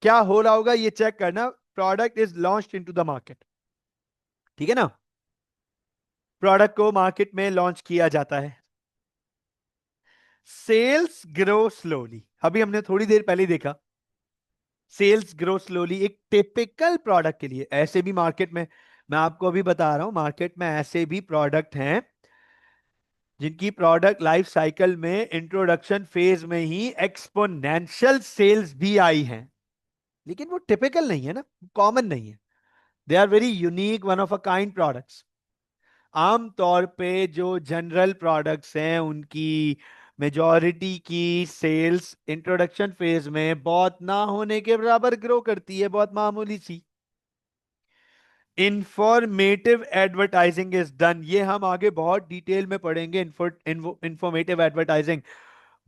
क्या हो रहा होगा ये चेक करना। Product is launched into the market, ठीक है ना। प्रोडक्ट को मार्केट में लॉन्च किया जाता है। सेल्स ग्रो स्लोली, अभी हमने थोड़ी देर पहले देखा। सेल्स ग्रो स्लोली एक टिपिकल प्रोडक्ट के लिए। ऐसे भी मार्केट में, मैं आपको अभी बता रहा हूं, मार्केट में ऐसे भी प्रोडक्ट हैं जिनकी प्रोडक्ट लाइफ साइकिल में इंट्रोडक्शन फेज में ही एक्सपोनेंशियल सेल्स भी आई हैं, लेकिन वो टिपिकल नहीं है ना, कॉमन नहीं है। They are very unique, one of a kind products. आमतौर पे जो जनरल प्रोडक्ट्स हैं उनकी मेजॉरिटी की सेल्स इंट्रोडक्शन फेज में बहुत ना होने के बराबर ग्रो करती है, बहुत मामूली सी। इंफॉर्मेटिव एडवर्टाइजिंग इज डन, ये हम आगे बहुत डिटेल में पढ़ेंगे। इंफॉर्मेटिव एडवर्टाइजिंग,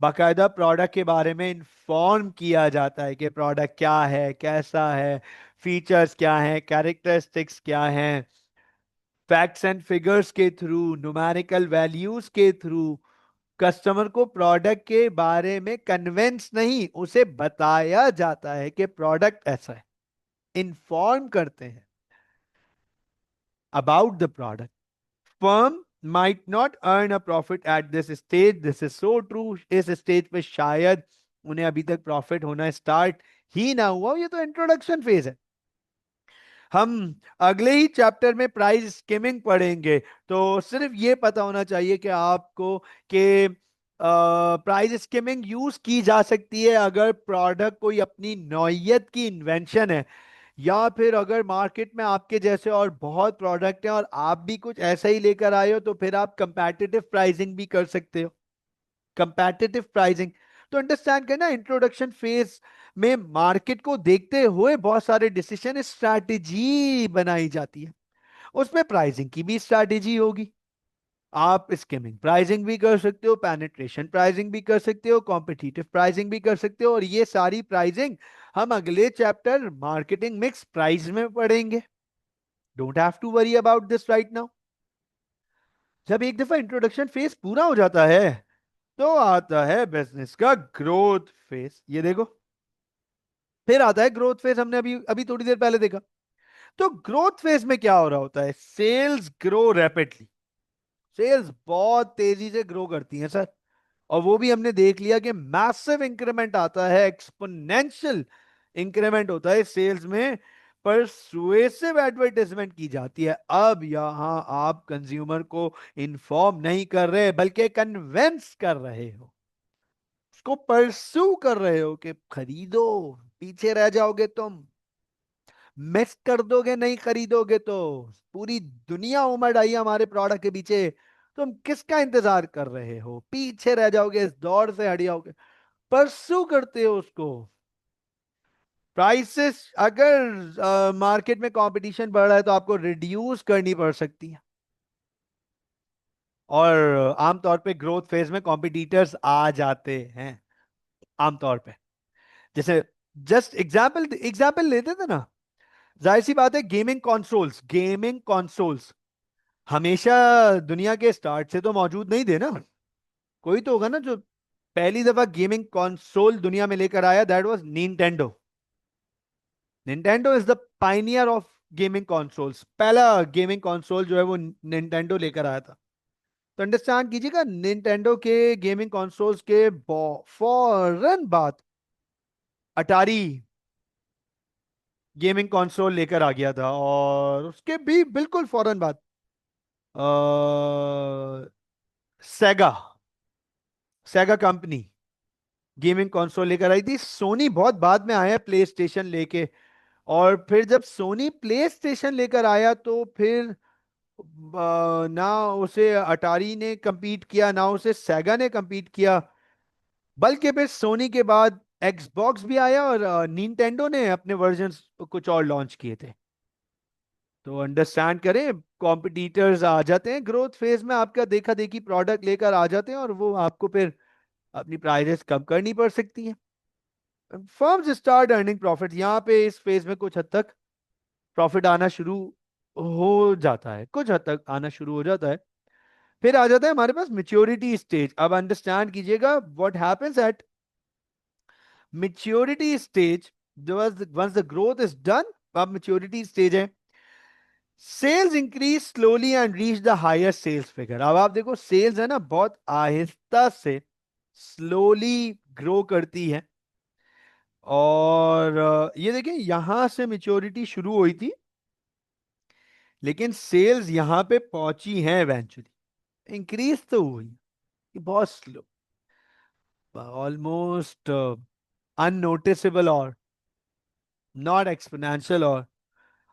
बाकायदा प्रोडक्ट के बारे में इंफॉर्म किया जाता है कि प्रोडक्ट क्या है, कैसा है, फीचर्स क्या हैं, कैरेक्टरिस्टिक्स क्या हैं। फैक्ट्स एंड फिगर्स के थ्रू, न्यूमेरिकल वैल्यूज के थ्रू कस्टमर को प्रोडक्ट के बारे में कन्विंस नहीं, उसे बताया जाता है कि प्रोडक्ट ऐसा है। इंफॉर्म करते हैं about the product. Firm might not earn a profit at this stage, this is so true. इस स्टेज पे शायद उन्हें अभी तक प्रॉफिट होना स्टार्ट ही ना हुआ हो, ये तो इंट्रोडक्शन फेज है। हम अगले ही चैप्टर में प्राइस स्कीमिंग पढ़ेंगे, तो सिर्फ ये पता होना चाहिए कि आपको कि प्राइस स्कीमिंग यूज की जा सकती है अगर प्रोडक्ट कोई अपनी नौयत की इन्वेंशन है, या फिर अगर मार्केट में आपके जैसे और बहुत प्रोडक्ट हैं और आप भी कुछ ऐसा ही लेकर आए हो, तो फिर आप कंपैटिटिव प्राइसिंग भी कर सकते हो। कंपैटिटिव प्राइसिंग, तो अंडरस्टैंड करना, इंट्रोडक्शन फेज में मार्केट को देखते हुए बहुत सारे डिसीजन स्ट्रैटेजी बनाई जाती है। उसमें प्राइसिंग की भी स्ट्रैटेजी होगी। आप स्कीमिंग प्राइसिंग भी कर सकते हो, पेनिट्रेशन प्राइसिंग भी कर सकते हो, कॉम्पिटिटिव प्राइसिंग भी कर सकते हो, और ये सारी प्राइसिंग हम अगले चैप्टर मार्केटिंग मिक्स प्राइस में पढ़ेंगे। Don't have to worry about this right now. जब एक दफा इंट्रोडक्शन फेज पूरा हो जाता है तो आता है बिजनेस का ग्रोथ फेज। ये देखो, फिर आता है ग्रोथ फेज, हमने अभी अभी थोड़ी देर पहले देखा। तो ग्रोथ फेज में क्या हो रहा होता है? सेल्स ग्रो रैपिडली, सेल्स बहुत तेजी से ग्रो करती हैं सर। और वो भी हमने देख लिया कि मैसिव इंक्रीमेंट आता है, एक्सपोनेंशियल इंक्रीमेंट होता है सेल्स में। परसुएसिव एडवर्टाइजमेंट की जाती है। अब यहां आप कंज्यूमर को इन्फॉर्म नहीं कर रहे बल्कि कन्विंस कर रहे हो, उसको परस्यू कर रहे हो कि खरीदो, पीछे रह जाओगे तुम, मिस कर दोगे नहीं खरीदोगे तो। पूरी दुनिया उमड़ आई हमारे प्रोडक्ट के पीछे, तुम किसका इंतजार कर रहे हो? पीछे रह जाओगे, इस दौड़ से हट जाओगे, परस्यू करते हो उसको। प्राइसेस अगर मार्केट में कंपटीशन बढ़ रहा है तो आपको रिड्यूस करनी पड़ सकती है। और आमतौर पे ग्रोथ फेज में कॉम्पिटिटर्स आ जाते हैं आमतौर पे। जैसे जस्ट एग्जाम्पल एग्जाम्पल लेते थे ना, जाहिर सी बात है, गेमिंग कंसोल्स हमेशा दुनिया के स्टार्ट से तो मौजूद नहीं थे ना। कोई तो होगा ना जो पहली दफा गेमिंग कंसोल दुनिया में लेकर आया, that was Nintendo. Nintendo is the pioneer of gaming consoles. पहला गेमिंग कंसोल जो है वो निंटेंडो लेकर आया था। तो अंडरस्टैंड कीजिएगा, निंटेंडो के गेमिंग कंसोल्स के फौरन बाद अटारी गेमिंग कंसोल लेकर आ गया था, और उसके भी बिल्कुल फौरन बाद सेगा सेगा कंपनी गेमिंग कंसोल लेकर आई थी। सोनी बहुत बाद में आया प्ले स्टेशन लेके, और फिर जब सोनी प्ले स्टेशन लेकर आया तो फिर ना उसे अटारी ने compete किया, ना उसे सेगा ने compete किया, बल्कि फिर सोनी के बाद एक्सबॉक्स भी आया, और निंटेंडो ने अपने वर्जन्स कुछ और लॉन्च किए थे। तो अंडरस्टैंड करें, कॉम्पिटिटर्स आ जाते हैं ग्रोथ फेज में, आपका देखा देखी प्रोडक्ट लेकर आ जाते हैं, और वो आपको फिर अपनी प्राइसेस कम करनी पड़ सकती हैं। फर्म्स स्टार्ट अर्निंग प्रॉफिट, यहाँ पे इस फेज में कुछ हद तक प्रॉफिट आना शुरू हो जाता है, कुछ हद तक आना शुरू हो जाता है। फिर आ जाता है हमारे पास मेच्योरिटी स्टेज। अब अंडरस्टैंड कीजिएगा what happens at maturity stage. Once the growth is done, अब मेच्योरिटी स्टेज है, sales increase slowly and reach the higher sales figure. अब आप देखो, सेल्स है ना बहुत आहिस्ता से स्लोली ग्रो करती है, और ये देखिए यहां से मेच्योरिटी शुरू हुई थी, लेकिन सेल्स यहां पे पहुंची हैं इवेंचुअली, इंक्रीज तो हुई, ये बहुत स्लो, ऑलमोस्ट अननोटिसेबल और नॉट एक्सपोनेंशियल, और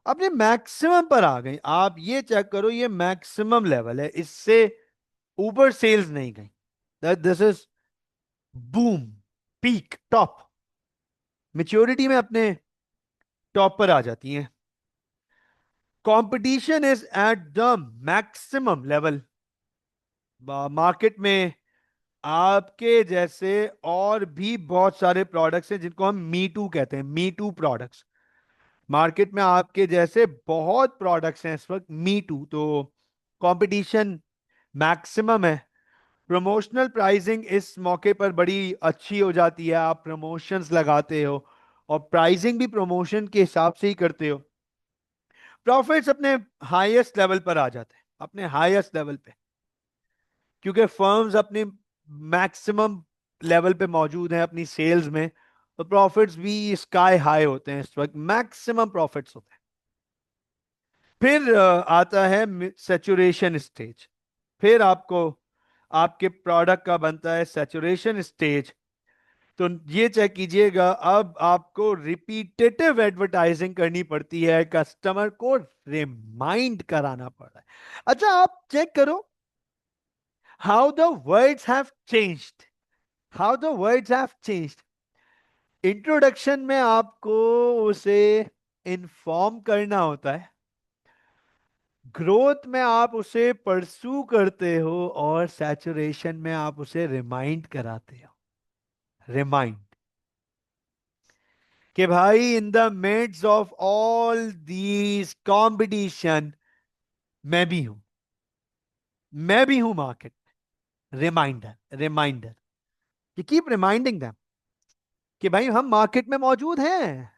अपने मैक्सिमम पर आ गई। आप ये चेक करो, ये मैक्सिमम लेवल है, इससे ऊपर सेल्स नहीं गई। This is boom, peak, top. Maturity में अपने टॉप पर आ जाती हैं। Competition is at the maximum level. Market में आपके जैसे और भी बहुत सारे प्रोडक्ट्स हैं जिनको हम मी टू कहते हैं, मी टू प्रोडक्ट्स। मार्केट में आपके जैसे बहुत प्रोडक्ट्स हैं इस वक्त मी टू, तो कंपटीशन मैक्सिमम है। प्रमोशनल प्राइसिंग इस मौके पर बड़ी अच्छी हो जाती है, आप प्रमोशंस लगाते हो, और प्राइसिंग भी प्रमोशन के हिसाब से ही करते हो। प्रॉफिट्स अपने हाईएस्ट लेवल पर आ जाते हैं, अपने हाईएस्ट लेवल पे, क्योंकि फर्म्स अपने मैक्सिमम लेवल पे मौजूद हैं अपनी सेल्स में, तो प्रॉफिट्स भी स्काई हाई होते हैं, इस वक्त मैक्सिमम प्रॉफिट्स होते हैं। फिर आता है सैचुरेशन स्टेज। फिर आपको आपके प्रोडक्ट का बनता है सैचुरेशन स्टेज। तो ये चेक कीजिएगा, अब आपको रिपीटेटिव एडवर्टाइजिंग करनी पड़ती है, कस्टमर को रिमाइंड कराना पड़ रहा है। अच्छा, आप चेक करो how the words have changed, how the words have changed. Introduction में आपको उसे इन्फॉर्म करना होता है, ग्रोथ में आप उसे परसू करते हो, और सैचुरेशन में आप उसे रिमाइंड कराते हो। रिमाइंड कि भाई in the midst of all these competition, मैं भी हूं, मैं भी हूं market. Reminder, reminder, you keep reminding them कि भाई हम मार्केट में मौजूद हैं।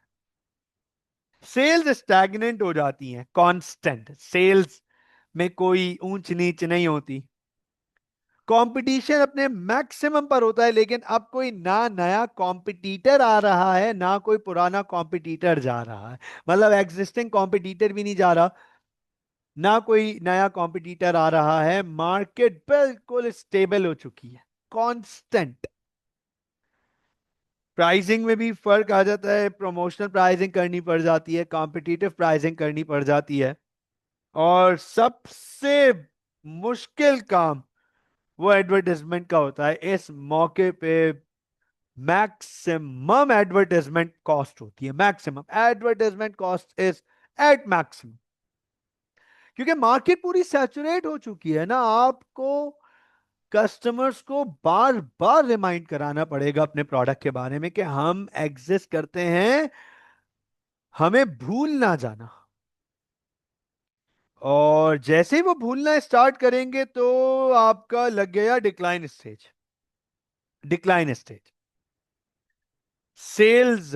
सेल्स स्टैग्नेंट हो जाती हैं, कांस्टेंट सेल्स में कोई ऊंच नीच नहीं होती। कंपटीशन अपने मैक्सिमम पर होता है, लेकिन अब कोई ना नया कंपटीटर आ रहा है, ना कोई पुराना कंपटीटर जा रहा है, मतलब एग्जिस्टिंग कंपटीटर भी नहीं जा रहा, ना कोई नया कंपटीटर आ रहा है। मार्केट बिल्कुल स्टेबल हो चुकी है, कांस्टेंट। प्राइसिंग में भी फर्क आ जाता है, प्रमोशनल प्राइसिंग करनी पड़ जाती है, कॉम्पिटिटिव प्राइसिंग करनी पड़ जाती है, और सबसे मुश्किल काम वो एडवर्टाइजमेंट का होता है। इस मौके पे मैक्सिमम एडवर्टाइजमेंट कॉस्ट होती है, maximum advertisement cost is at maximum, क्योंकि मार्केट पूरी सैचुरेट हो चुकी है ना। आपको कस्टमर्स को बार बार रिमाइंड कराना पड़ेगा अपने प्रोडक्ट के बारे में कि हम एग्जिस्ट करते हैं, हमें भूल ना जाना। और जैसे ही वो भूलना स्टार्ट करेंगे तो आपका लग गया decline stage. Decline stage, sales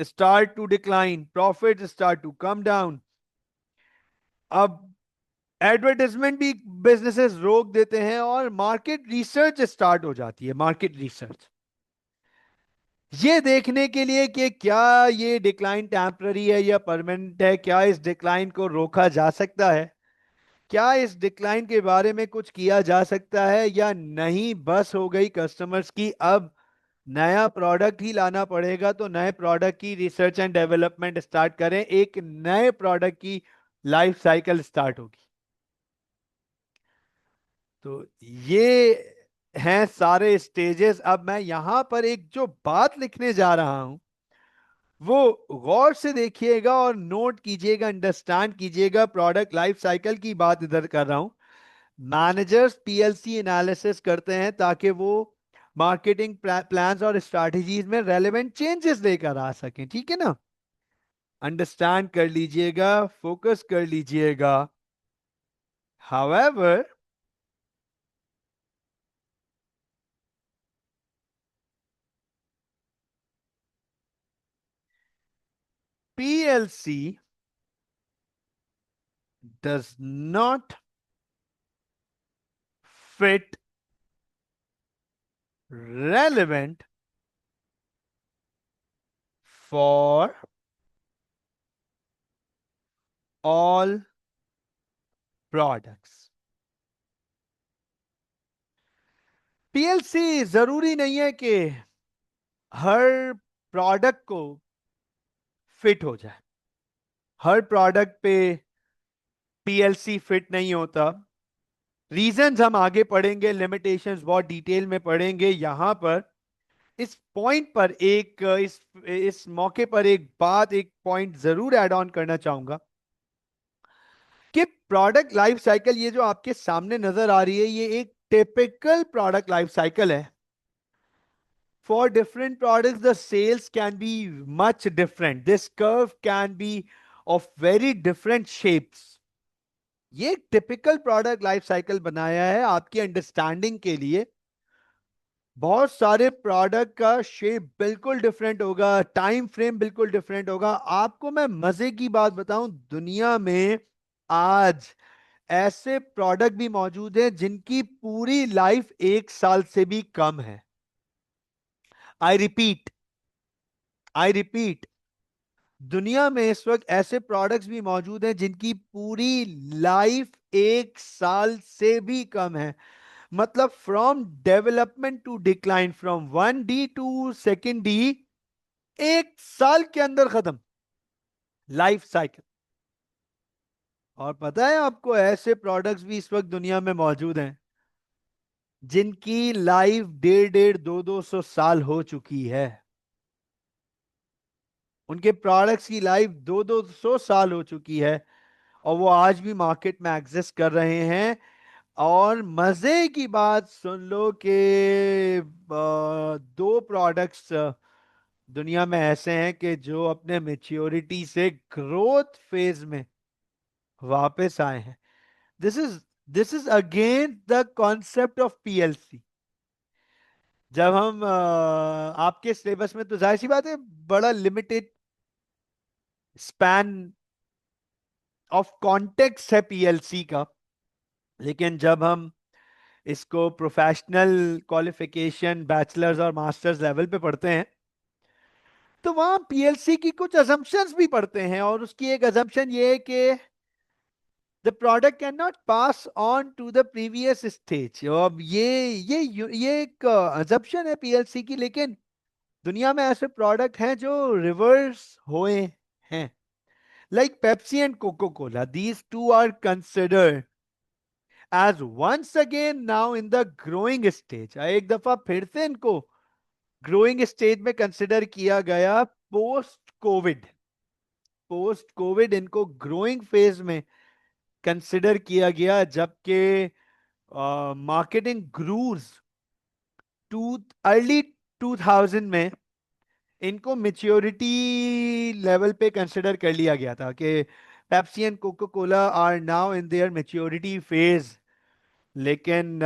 start to decline, profit start to come down. अब एडवर्टाइजमेंट भी बिजनेसेस रोक देते हैं और मार्केट रिसर्च स्टार्ट हो जाती है। मार्केट रिसर्च ये देखने के लिए कि क्या ये डिक्लाइन टेम्पररी है या परमानेंट है, क्या इस डिक्लाइन को रोका जा सकता है, क्या इस डिक्लाइन के बारे में कुछ किया जा सकता है या नहीं, बस हो गई कस्टमर्स की। अब नया प्रोडक्ट ही लाना पड़ेगा, तो नए प्रोडक्ट की रिसर्च एंड डेवलपमेंट स्टार्ट करें, एक नए प्रोडक्ट की लाइफ साइकिल स्टार्ट होगी। तो ये हैं सारे स्टेजेस। अब मैं यहां पर एक जो बात लिखने जा रहा हूं वो गौर से देखिएगा और नोट कीजिएगा, अंडरस्टैंड कीजिएगा। प्रोडक्ट लाइफ साइकिल की बात इधर कर रहा हूं। मैनेजर्स पीएलसी एनालिसिस करते हैं ताकि वो मार्केटिंग प्लान्स और स्ट्रैटेजीज में रेलेवेंट चेंजेस लेकर आ सकें। ठीक है ना? अंडरस्टैंड कर लीजिएगा, फोकस कर लीजिएगा। However PLC does not fit relevant for all products। PLC जरूरी नहीं है कि हर प्रोडक्ट को फिट हो जाए। हर प्रोडक्ट पे पीएलसी फिट नहीं होता। रीजंस हम आगे पढ़ेंगे, लिमिटेशंस बहुत डिटेल में पढ़ेंगे। यहां पर इस पॉइंट पर इस मौके पर एक बात, एक पॉइंट जरूर ऐड ऑन करना चाहूंगा कि प्रोडक्ट लाइफ साइकिल ये जो आपके सामने नजर आ रही है ये एक टिपिकल प्रोडक्ट लाइफ साइकिल है। For different products, the sales can be much different. This curve can be of very different shapes. ये एक टिपिकल प्रोडक्ट लाइफ साइकिल बनाया है आपकी अंडरस्टैंडिंग के लिए। बहुत सारे प्रोडक्ट का शेप बिल्कुल डिफरेंट होगा, टाइम फ्रेम बिल्कुल डिफरेंट होगा। आपको मैं मजे की बात बताऊं, दुनिया में आज ऐसे प्रोडक्ट भी मौजूद हैं जिनकी पूरी लाइफ 1 साल से भी कम है। आई रिपीट, आई रिपीट, दुनिया में इस वक्त ऐसे प्रोडक्ट्स भी मौजूद हैं जिनकी पूरी लाइफ 1 साल से भी कम है। मतलब from development to decline, from 1D to second D, 1 साल के अंदर खत्म लाइफ साइकिल। और पता है आपको, ऐसे प्रोडक्ट्स भी इस वक्त दुनिया में मौजूद हैं जिनकी लाइफ 1.5 1.5 200 साल हो चुकी है। उनके प्रोडक्ट्स की लाइफ 200 साल हो चुकी है और वो आज भी मार्केट में एग्जिस्ट कर रहे हैं। और मजे की बात सुन लो कि दो प्रोडक्ट्स दुनिया में ऐसे हैं कि जो अपने मेच्योरिटी से ग्रोथ फेज में वापस आए हैं। This is again the concept of PLC. जब हम आपके सिलेबस में तो जाहिर सी बात है बड़ा लिमिटेड स्पैन ऑफ कॉन्टेक्स्ट है पीएलसी का, लेकिन जब हम इसको प्रोफेशनल क्वालिफिकेशन बैचलर्स और मास्टर्स लेवल पे पढ़ते हैं तो वहां पीएलसी की कुछ अजम्पशंस भी पढ़ते हैं। और उसकी एक अजम्पशन ये है कि the product can not pass on to the previous stage. अब ये एक अजम्पशन है पीएलसी की, लेकिन दुनिया में ऐसे प्रोडक्ट हैं जो रिवर्स हुए हैं, like Pepsi and Coca Cola. These two are considered as once again now in the growing stage। एक दफा फिर से इनको ग्रोइंग स्टेज में कंसिडर किया गया। पोस्ट कोविड, पोस्ट कोविड इनको ग्रोइंग फेज में कंसिडर किया गया, जबकि मार्केटिंग ग्रूज टू अर्ली 2000 में इनको मेच्योरिटी लेवल पे कंसिडर कर लिया गया था कि Pepsi and Coca Cola are now in their maturity phase. लेकिन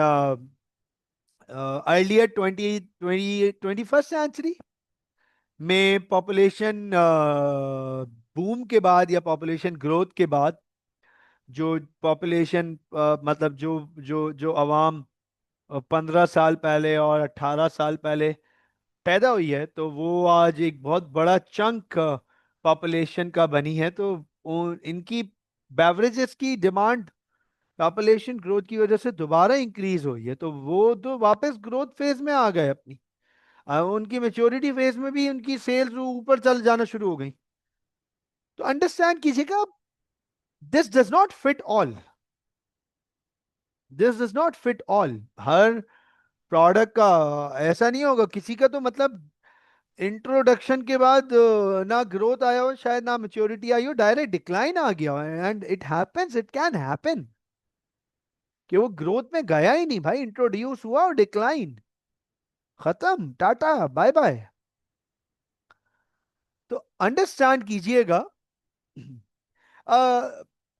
अर्लियर 21st सेंचुरी में पॉपुलेशन बूम के बाद या पॉपुलेशन ग्रोथ के बाद जो पॉपुलेशन मतलब जो जो अवाम 15 साल पहले और 18 साल पहले पैदा हुई है, तो वो आज एक बहुत बड़ा चंक पॉपुलेशन का बनी है। तो इनकी बेवरेजेस की डिमांड पॉपुलेशन ग्रोथ की वजह से दोबारा इंक्रीज हुई है, तो वो तो वापस ग्रोथ फेज में आ गए अपनी। उनकी मेच्योरिटी फेज में भी उनकी सेल्स ऊपर चल जाना शुरू हो गई। तो अंडरस्टैंड कीजिएगा, this does not fit all. This does not fit all. Her product का ऐसा नहीं होगा, किसी का तो मतलब इंट्रोडक्शन के बाद ना ग्रोथ आया हो, शायद ना मेच्योरिटी आई हो, डायरेक्ट डिक्लाइन आ गया हो। And it happens, it can happen कि वो ग्रोथ में गया ही नहीं भाई, इंट्रोड्यूस हुआ और डिक्लाइन, खत्म, टाटा बाय बाय। तो अंडरस्टैंड कीजिएगा,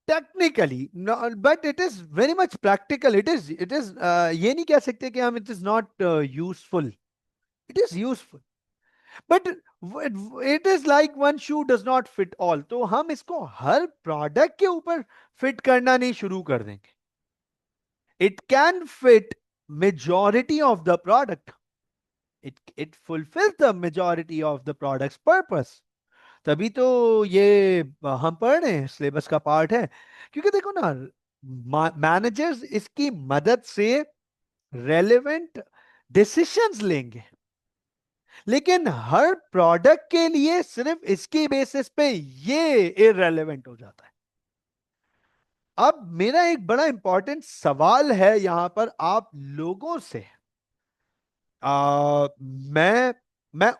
technically, but it is very much practical. It is ये नहीं कह सकते कि हम it is not useful, it is useful, but it is like one shoe does not fit all. तो हम इसको हर प्रोडक्ट के ऊपर फिट करना नहीं शुरू कर देंगे। It can fit majority of the product, it fulfil the majority of the products purpose. तभी तो ये हम पढ़ रहे हैं, सिलेबस का पार्ट है। क्योंकि देखो ना, मैनेजर्स इसकी मदद से रेलेवेंट डिसीशंस लेंगे, लेकिन हर प्रोडक्ट के लिए सिर्फ इसकी बेसिस पे ये इररेलेवेंट हो जाता है। अब मेरा एक बड़ा इंपॉर्टेंट सवाल है यहां पर आप लोगों से। मैं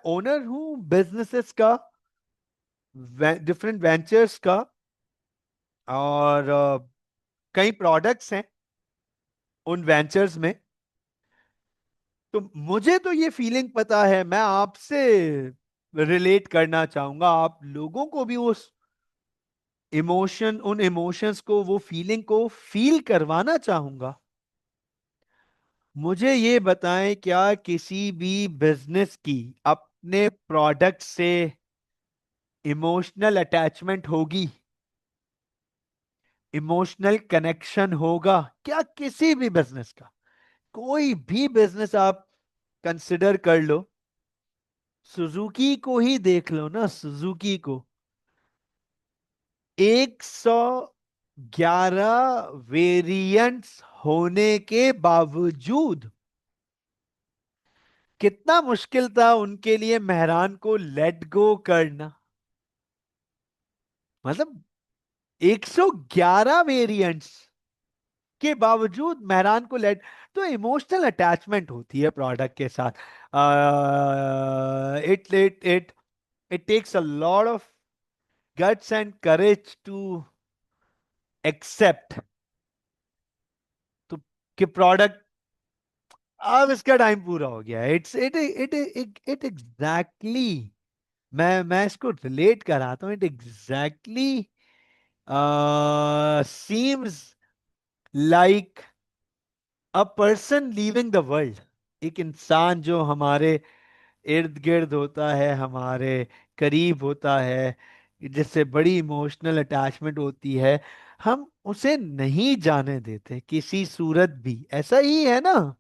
ओनर हूं बिजनेसेस का, डिफरेंट वेंचर्स का, और कई प्रोडक्ट्स हैं उन वेंचर्स में। तो मुझे तो ये फीलिंग पता है, मैं आपसे रिलेट करना चाहूंगा, आप लोगों को भी उस इमोशन, उन इमोशंस को, वो फीलिंग को फील करवाना चाहूंगा। मुझे ये बताएं, क्या किसी भी बिजनेस की अपने प्रोडक्ट से इमोशनल अटैचमेंट होगी, इमोशनल कनेक्शन होगा क्या किसी भी बिजनेस का? कोई भी बिजनेस आप कंसिडर कर लो, सुजुकी को ही देख लो ना, सुजुकी को 111 वेरिएंट्स होने के बावजूद कितना मुश्किल था उनके लिए मेहरान को लेट गो करना। मतलब 111 वेरिएंट्स के बावजूद मेहरान को लेट। तो इमोशनल अटैचमेंट होती है प्रोडक्ट के साथ। It takes a lot of guts and courage to accept, तो कि प्रोडक्ट, अब इसका टाइम पूरा हो गया। It's it it it exactly, मैं इसको रिलेट कराता हूँ। It exactly seems like a person leaving the world. एक इंसान जो हमारे इर्द गिर्द होता है, हमारे करीब होता है, जिससे बड़ी इमोशनल अटैचमेंट होती है, हम उसे नहीं जाने देते किसी सूरत भी। ऐसा ही है ना?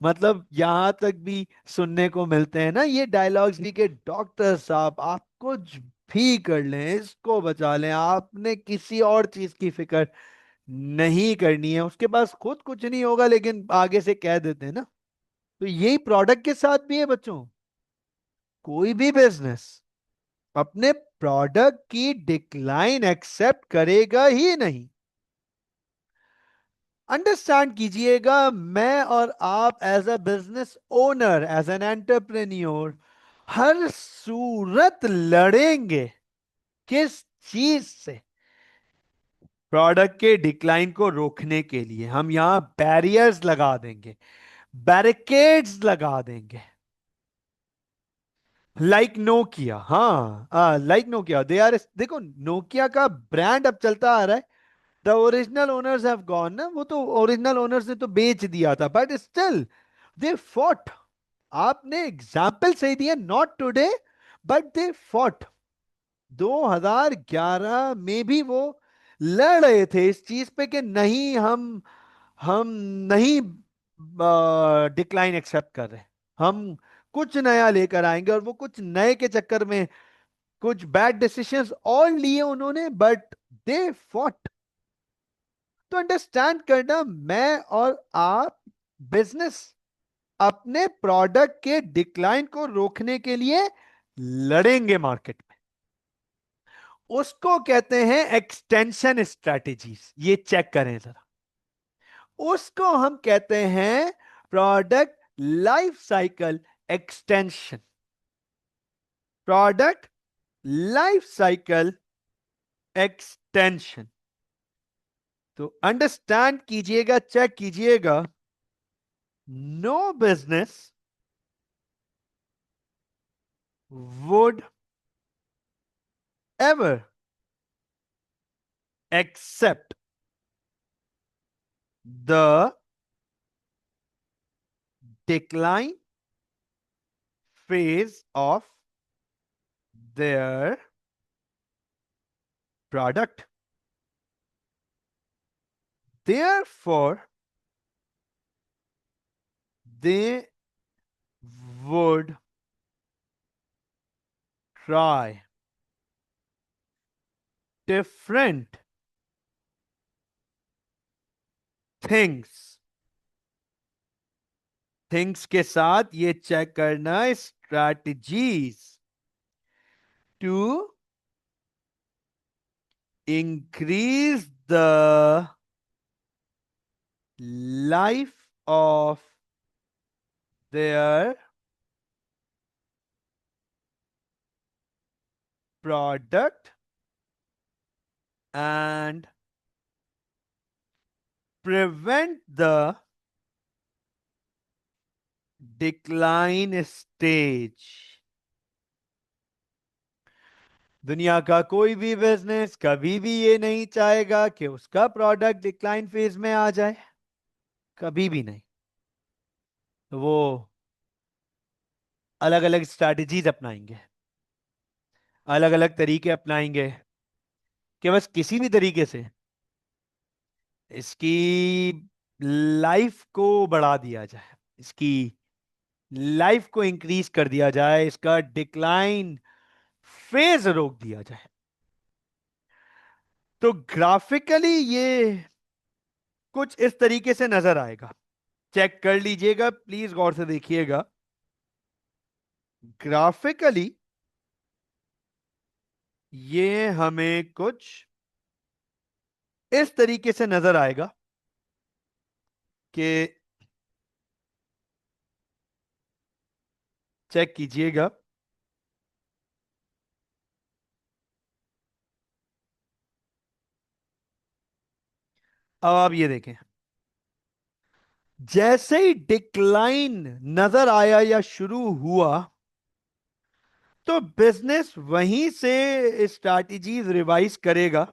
मतलब यहां तक भी सुनने को मिलते हैं ना ये डायलॉग्स भी कि डॉक्टर साहब आप कुछ भी कर लें, इसको बचा लें, आपने किसी और चीज की फिक्र नहीं करनी है। उसके पास खुद कुछ नहीं होगा लेकिन आगे से कह देते हैं ना। तो यही प्रोडक्ट के साथ भी है बच्चों। कोई भी बिजनेस अपने प्रोडक्ट की डिक्लाइन एक्सेप्ट करेगा ही नहीं। अंडरस्टैंड कीजिएगा, मैं और आप as a business owner, as an entrepreneur, हर सूरत लड़ेंगे। किस चीज से? प्रोडक्ट के डिक्लाइन को रोकने के लिए हम यहां बैरियर्स लगा देंगे, बैरिकेड्स लगा देंगे। लाइक नोकिया, हाँ लाइक नोकिया, दे आर, देखो नोकिया का ब्रांड अब चलता आ रहा है। The original owners have gone ना, वो तो ओरिजिनल ओनर्स ने तो बेच दिया था, बट स्टिल दे फॉट। आपने एग्जाम्पल सही दिया, not today but they fought. 2011 में भी वो लड़ रहे थे इस चीज पे कि नहीं, हम नहीं डिक्लाइन एक्सेप्ट कर रहे, हम कुछ नया लेकर आएंगे। और वो कुछ नए के चक्कर में कुछ बैड डिसीजंस और लिए उन्होंने, बट दे फॉट। तो अंडरस्टैंड करना, मैं और आप बिजनेस अपने प्रोडक्ट के डिक्लाइन को रोकने के लिए लड़ेंगे मार्केट में। उसको कहते हैं एक्सटेंशन स्ट्रेटेजीज, ये चेक करें जरा। उसको हम कहते हैं product life cycle extension, product life cycle extension. तो अंडरस्टैंड कीजिएगा, चेक कीजिएगा। No business would ever accept the decline phase of their product. Therefore, they would try different things. Things के साथ ये चेक करना, strategies to increase the life of their product and prevent the decline stage. दुनिया का कोई भी business कभी भी ये नहीं चाहेगा कि उसका प्रोडक्ट डिक्लाइन फेज में आ जाए, कभी भी नहीं। तो वो अलग अलग स्ट्रैटेजीज अपनाएंगे, अलग अलग तरीके अपनाएंगे कि बस किसी भी तरीके से इसकी लाइफ को बढ़ा दिया जाए, इसकी लाइफ को इंक्रीज कर दिया जाए, इसका डिक्लाइन फेज रोक दिया जाए। तो ग्राफिकली ये कुछ इस तरीके से नजर आएगा। चेक कर लीजिएगा, प्लीज गौर से देखिएगा। ग्राफिकली ये हमें कुछ इस तरीके से नजर आएगा कि, चेक कीजिएगा। अब आप ये देखें, जैसे ही डिक्लाइन नजर आया या शुरू हुआ, तो बिजनेस वहीं से स्ट्रैटेजीज रिवाइज करेगा।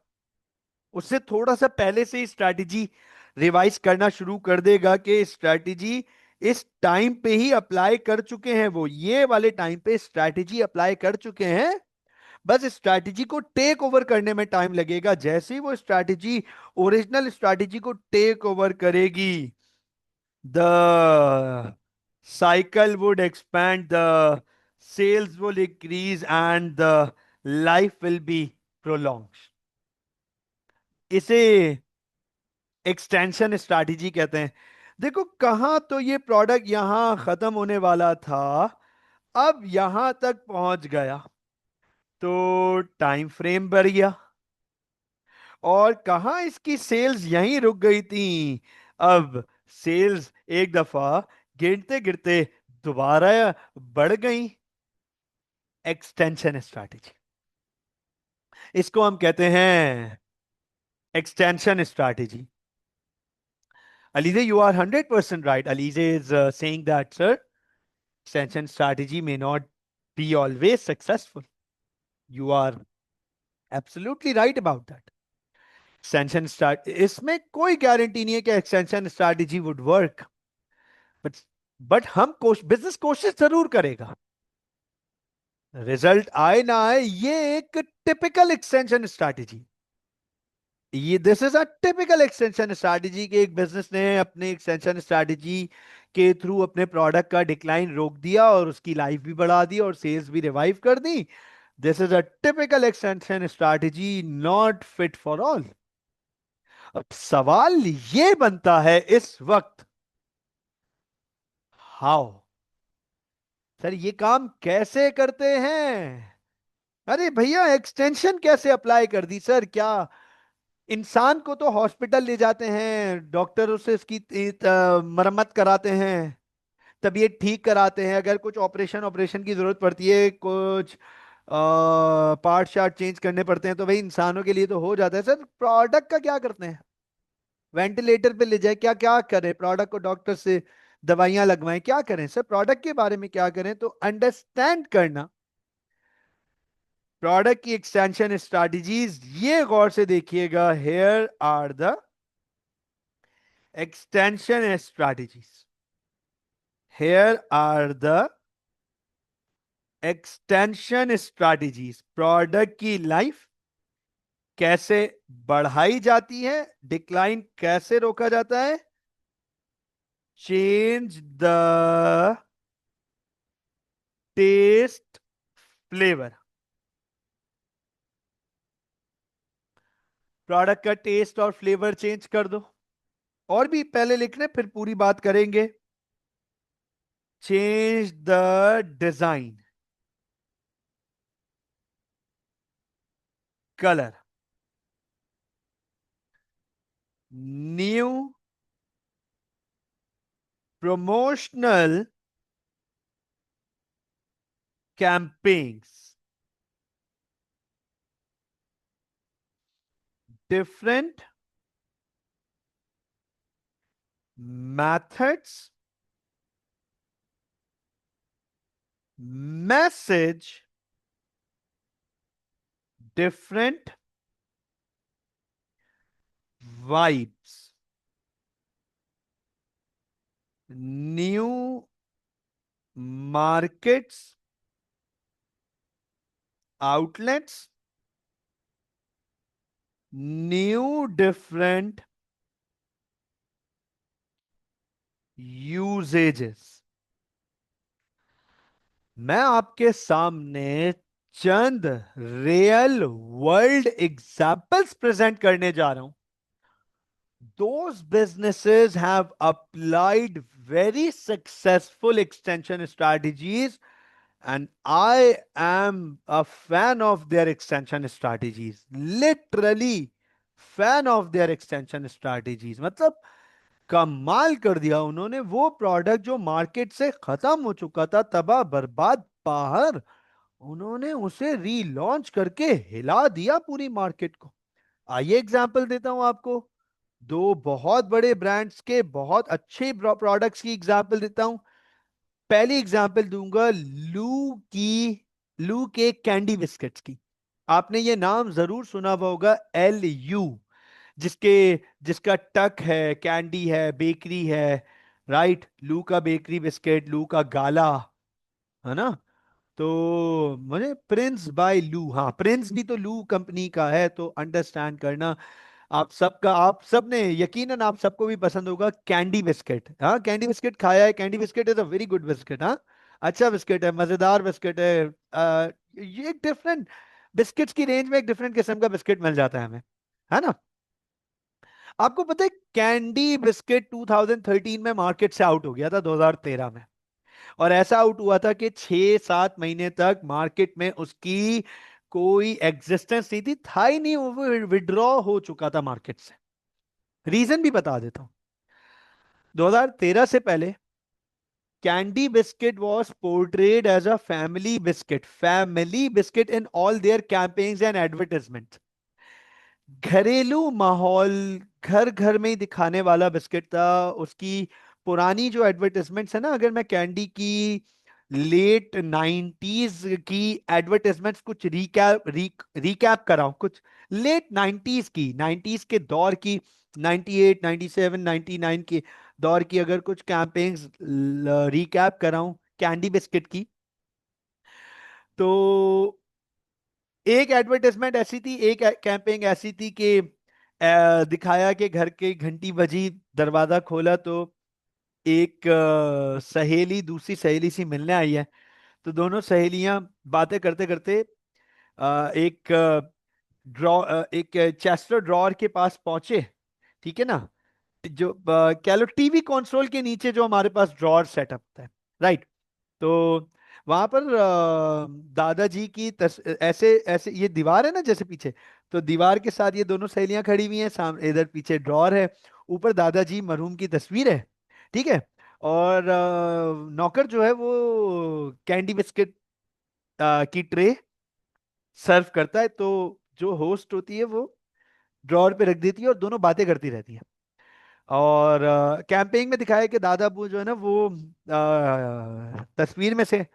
उससे थोड़ा सा पहले से ही स्ट्रैटेजी रिवाइज करना शुरू कर देगा कि स्ट्रैटेजी इस टाइम पे ही अप्लाई कर चुके हैं, वो ये वाले टाइम पे स्ट्रैटेजी अप्लाई कर चुके हैं। बस स्ट्रैटेजी को टेक ओवर करने में टाइम लगेगा। जैसे ही वो स्ट्रैटेजी ओरिजिनल स्ट्रैटेजी को टेक ओवर करेगी, the cycle would expand, the sales will increase and the life will be prolong. इसे एक्सटेंशन स्ट्रैटेजी कहते हैं। देखो कहां तो ये प्रोडक्ट यहां खत्म होने वाला था, अब यहां तक पहुंच गया, तो टाइम फ्रेम बढ़ गया। और कहां इसकी सेल्स यहीं रुक गई थी, अब सेल्स एक दफा गिरते गिरते दोबारा बढ़ गई। एक्सटेंशन स्ट्रैटेजी, इसको हम कहते हैं Extension strategy. Alize, you are 100% right. Alize is saying that, sir, extension strategy may not be always successful. You are absolutely right about that. Extension start इसमें कोई गारंटी नहीं है कि extension strategy would work, but हम business कोशिश जरूर करेगा। Result आए ना आए, ये एक टिपिकल एक्सटेंशन स्ट्रैटेजी, ये this is a typical extension strategy कि एक बिजनेस ने अपने एक्सटेंशन स्ट्रैटेजी के थ्रू अपने प्रोडक्ट का डिक्लाइन रोक दिया और उसकी लाइफ भी बढ़ा दी और सेल्स भी रिवाइव कर दी। This is a typical extension strategy, not fit for all. अब सवाल ये बनता है इस वक्त, हाउ, सर ये काम कैसे करते हैं? अरे भैया एक्सटेंशन कैसे अप्लाई कर दी सर? क्या इंसान को तो हॉस्पिटल ले जाते हैं, डॉक्टर उससे इसकी मरम्मत कराते हैं, तबीयत ठीक कराते हैं, अगर कुछ ऑपरेशन ऑपरेशन की जरूरत पड़ती है, कुछ पार्ट शार्ट चेंज करने पड़ते हैं, तो भाई इंसानों के लिए तो हो जाता है। सर प्रोडक्ट का क्या करते हैं? वेंटिलेटर पे ले जाए, क्या क्या करें? प्रोडक्ट को डॉक्टर से दवाइयां लगवाएं, क्या करें सर? प्रोडक्ट के बारे में क्या करें? तो अंडरस्टैंड करना प्रोडक्ट की एक्सटेंशन स्ट्रैटेजीज, ये गौर से देखिएगा। Here are the extension strategies, here are the extension strategies. Product की लाइफ कैसे बढ़ाई जाती है, डिक्लाइन कैसे रोका जाता है, change the taste flavour. Product का टेस्ट और फ्लेवर चेंज कर दो। और भी पहले लिख रहे, फिर पूरी बात करेंगे। Change the design, colour, new promotional campaigns, different methods, message, different vibes, new markets, outlets, new different usages। मैं आपके सामने चंद रियल वर्ल्ड एग्जाम्पल्स प्रेजेंट करने जा रहा हूं। Those businesses have applied very successful extension strategies, and I am a fan of their extension strategies. Literally fan of their extension strategies। मतलब कमाल कर दिया उन्होंने। वो प्रोडक्ट जो मार्केट से खत्म हो चुका था, तबाह बर्बाद बाहर, उन्होंने उसे रीलॉन्च करके हिला दिया पूरी मार्केट को। आइए एग्जांपल देता हूं आपको, दो बहुत बड़े ब्रांड्स के बहुत अच्छे प्रोडक्ट्स की एग्जांपल देता हूं। पहली एग्जांपल दूंगा लू के कैंडी बिस्किट्स की। आपने ये नाम जरूर सुना हुआ होगा, LU, जिसके जिसका टक है, कैंडी है, बेकरी है, राइट? लू का बेकरी बिस्किट, लू का गाला, है ना? तो मुझे प्रिंस बाय लू, हाँ प्रिंस भी तो लू कंपनी का है, तो अंडरस्टैंड करना। आप सब ने यकीनन, आप सबको भी पसंद होगा कैंडी बिस्किट। हाँ कैंडी बिस्किट खाया है, candy biscuit is a very good biscuit. हाँ अच्छा बिस्किट है, मजेदार बिस्किट है। ये एक डिफरेंट बिस्किट्स की रेंज में एक डिफरेंट किस्म का बिस्किट मिल जाता है हमें, है ना? आपको पता है कैंडी बिस्किट 2013 में मार्केट से आउट हो गया था, 2013 में। और ऐसा आउट हुआ था कि 6-7 महीने तक मार्केट में उसकी कोई एग्जिस्टेंस नहीं थी, था ही नहीं, वो विड्रॉ हो चुका था मार्केट से। रीजन भी बता देता हूं। 2013 से पहले candy biscuit was portrayed as a family biscuit in all their campaigns and advertisement. घरेलू माहौल, घर घर में ही दिखाने वाला बिस्किट था। उसकी पुरानी जो एडवर्टाइजमेंट्स है ना, अगर मैं कैंडी की लेट 90s की एडवर्टाइजमेंट्स कुछ रिकैप कराऊं, कुछ लेट 90s की, 90s के दौर की, 98, 97, 99 के दौर की अगर कुछ कैंपेन्स रिकैप कराऊं कैंडी बिस्किट की, तो एक एडवर्टाइजमेंट ऐसी थी, एक कैंपेन ऐसी थी कि दिखाया कि घर के घंटी बजी, दरवाजा खोला तो एक सहेली दूसरी सहेली से मिलने आई है। तो दोनों सहेलियां बातें करते करते एक एक चेस्टर ड्रॉर के पास पहुंचे, ठीक है ना, जो कह लो टीवी कंसोल के नीचे जो हमारे पास ड्रॉर सेटअप है, राइट। तो वहां पर दादाजी की ऐसे ऐसे ये दीवार है ना जैसे पीछे, तो दीवार के साथ ये दोनों सहेलियां खड़ी हुई हैं, सामने इधर पीछे ड्रॉर है, ऊपर दादाजी मरहूम की तस्वीर है, ठीक है। और नौकर जो है वो कैंडी बिस्किट की ट्रे सर्व करता है, तो जो होस्ट होती है वो ड्रॉर पे रख देती है और दोनों बातें करती रहती है। और कैंपेन में दिखाया कि दादा बू जो है ना वो तस्वीर में से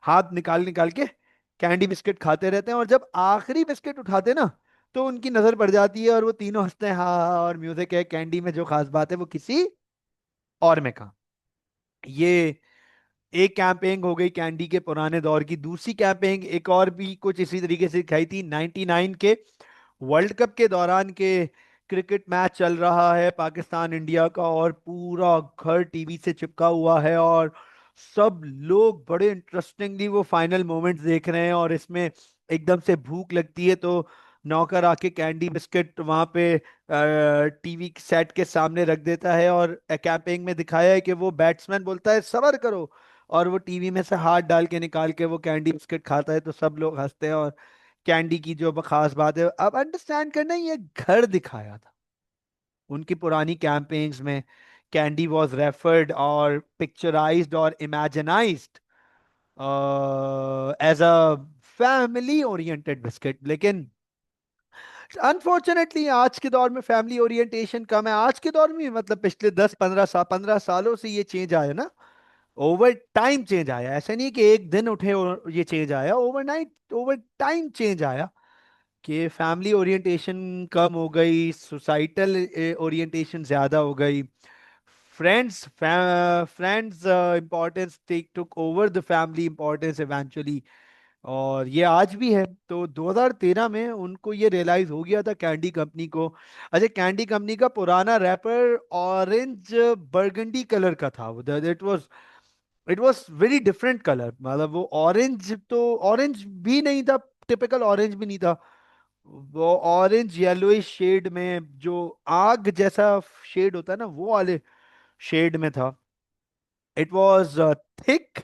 हाथ निकाल निकाल के कैंडी बिस्किट खाते रहते हैं, और जब आखिरी बिस्किट उठाते ना तो उनकी नजर पड़ जाती है और वो तीनों हंसते हैं, हाँ हाँ हाँ, और म्यूजिक है, कैंडी में जो खास बात है वो किसी और में कहा। ये एक कैंपेन हो गई कैंडी के पुराने दौर की। दूसरी कैंपेन एक और भी कुछ इसी तरीके से दिखाई थी 99 के वर्ल्ड कप के दौरान के, क्रिकेट मैच चल रहा है पाकिस्तान इंडिया का और पूरा घर टीवी से चिपका हुआ है और सब लोग बड़े इंटरेस्टिंगली वो फाइनल मोमेंट्स देख रहे हैं, और इसमें एकदम से भूख लगती है तो नौकर आके कैंडी बिस्किट वहां पे टीवी सेट के सामने रख देता है, और कैंपेन में दिखाया है कि वो बैट्समैन बोलता है सबर करो, और वो टीवी में से हाथ डाल के निकाल के वो कैंडी बिस्किट खाता है, तो सब लोग हंसते हैं। और कैंडी की जो खास बात है, अब अंडरस्टैंड करना, ये घर दिखाया था उनकी पुरानी कैंपेन्स में। कैंडी वॉज रेफर्ड और पिक्चराइज्ड और imaginised as a family oriented biscuit, लेकिन अनफॉर्चुनेटली आज के दौर में फैमिली ओरिएंटेशन कम है। आज के दौर में मतलब पिछले 10 15 सालों से ये चेंज आया ना, ओवर टाइम चेंज आया, ऐसा नहीं कि एक दिन उठे और ये चेंज आया, ओवरनाइट ओवर टाइम चेंज आया कि फैमिली ओरिएंटेशन कम हो गई, सोसाइटल ओरिएंटेशन ज्यादा हो गई, friends importance take took over the family importance eventually. और ये आज भी है। तो 2013 में उनको ये रियलाइज हो गया था कैंडी कंपनी को। अच्छा, कैंडी कंपनी का पुराना रैपर ऑरेंज बर्गंडी कलर का था, it was very different colour, मतलब वो ऑरेंज तो ऑरेंज भी नहीं था, टिपिकल ऑरेंज भी नहीं था, वो ऑरेंज येलोइश शेड में, जो आग जैसा शेड होता है ना वो वाले शेड में था। It was thick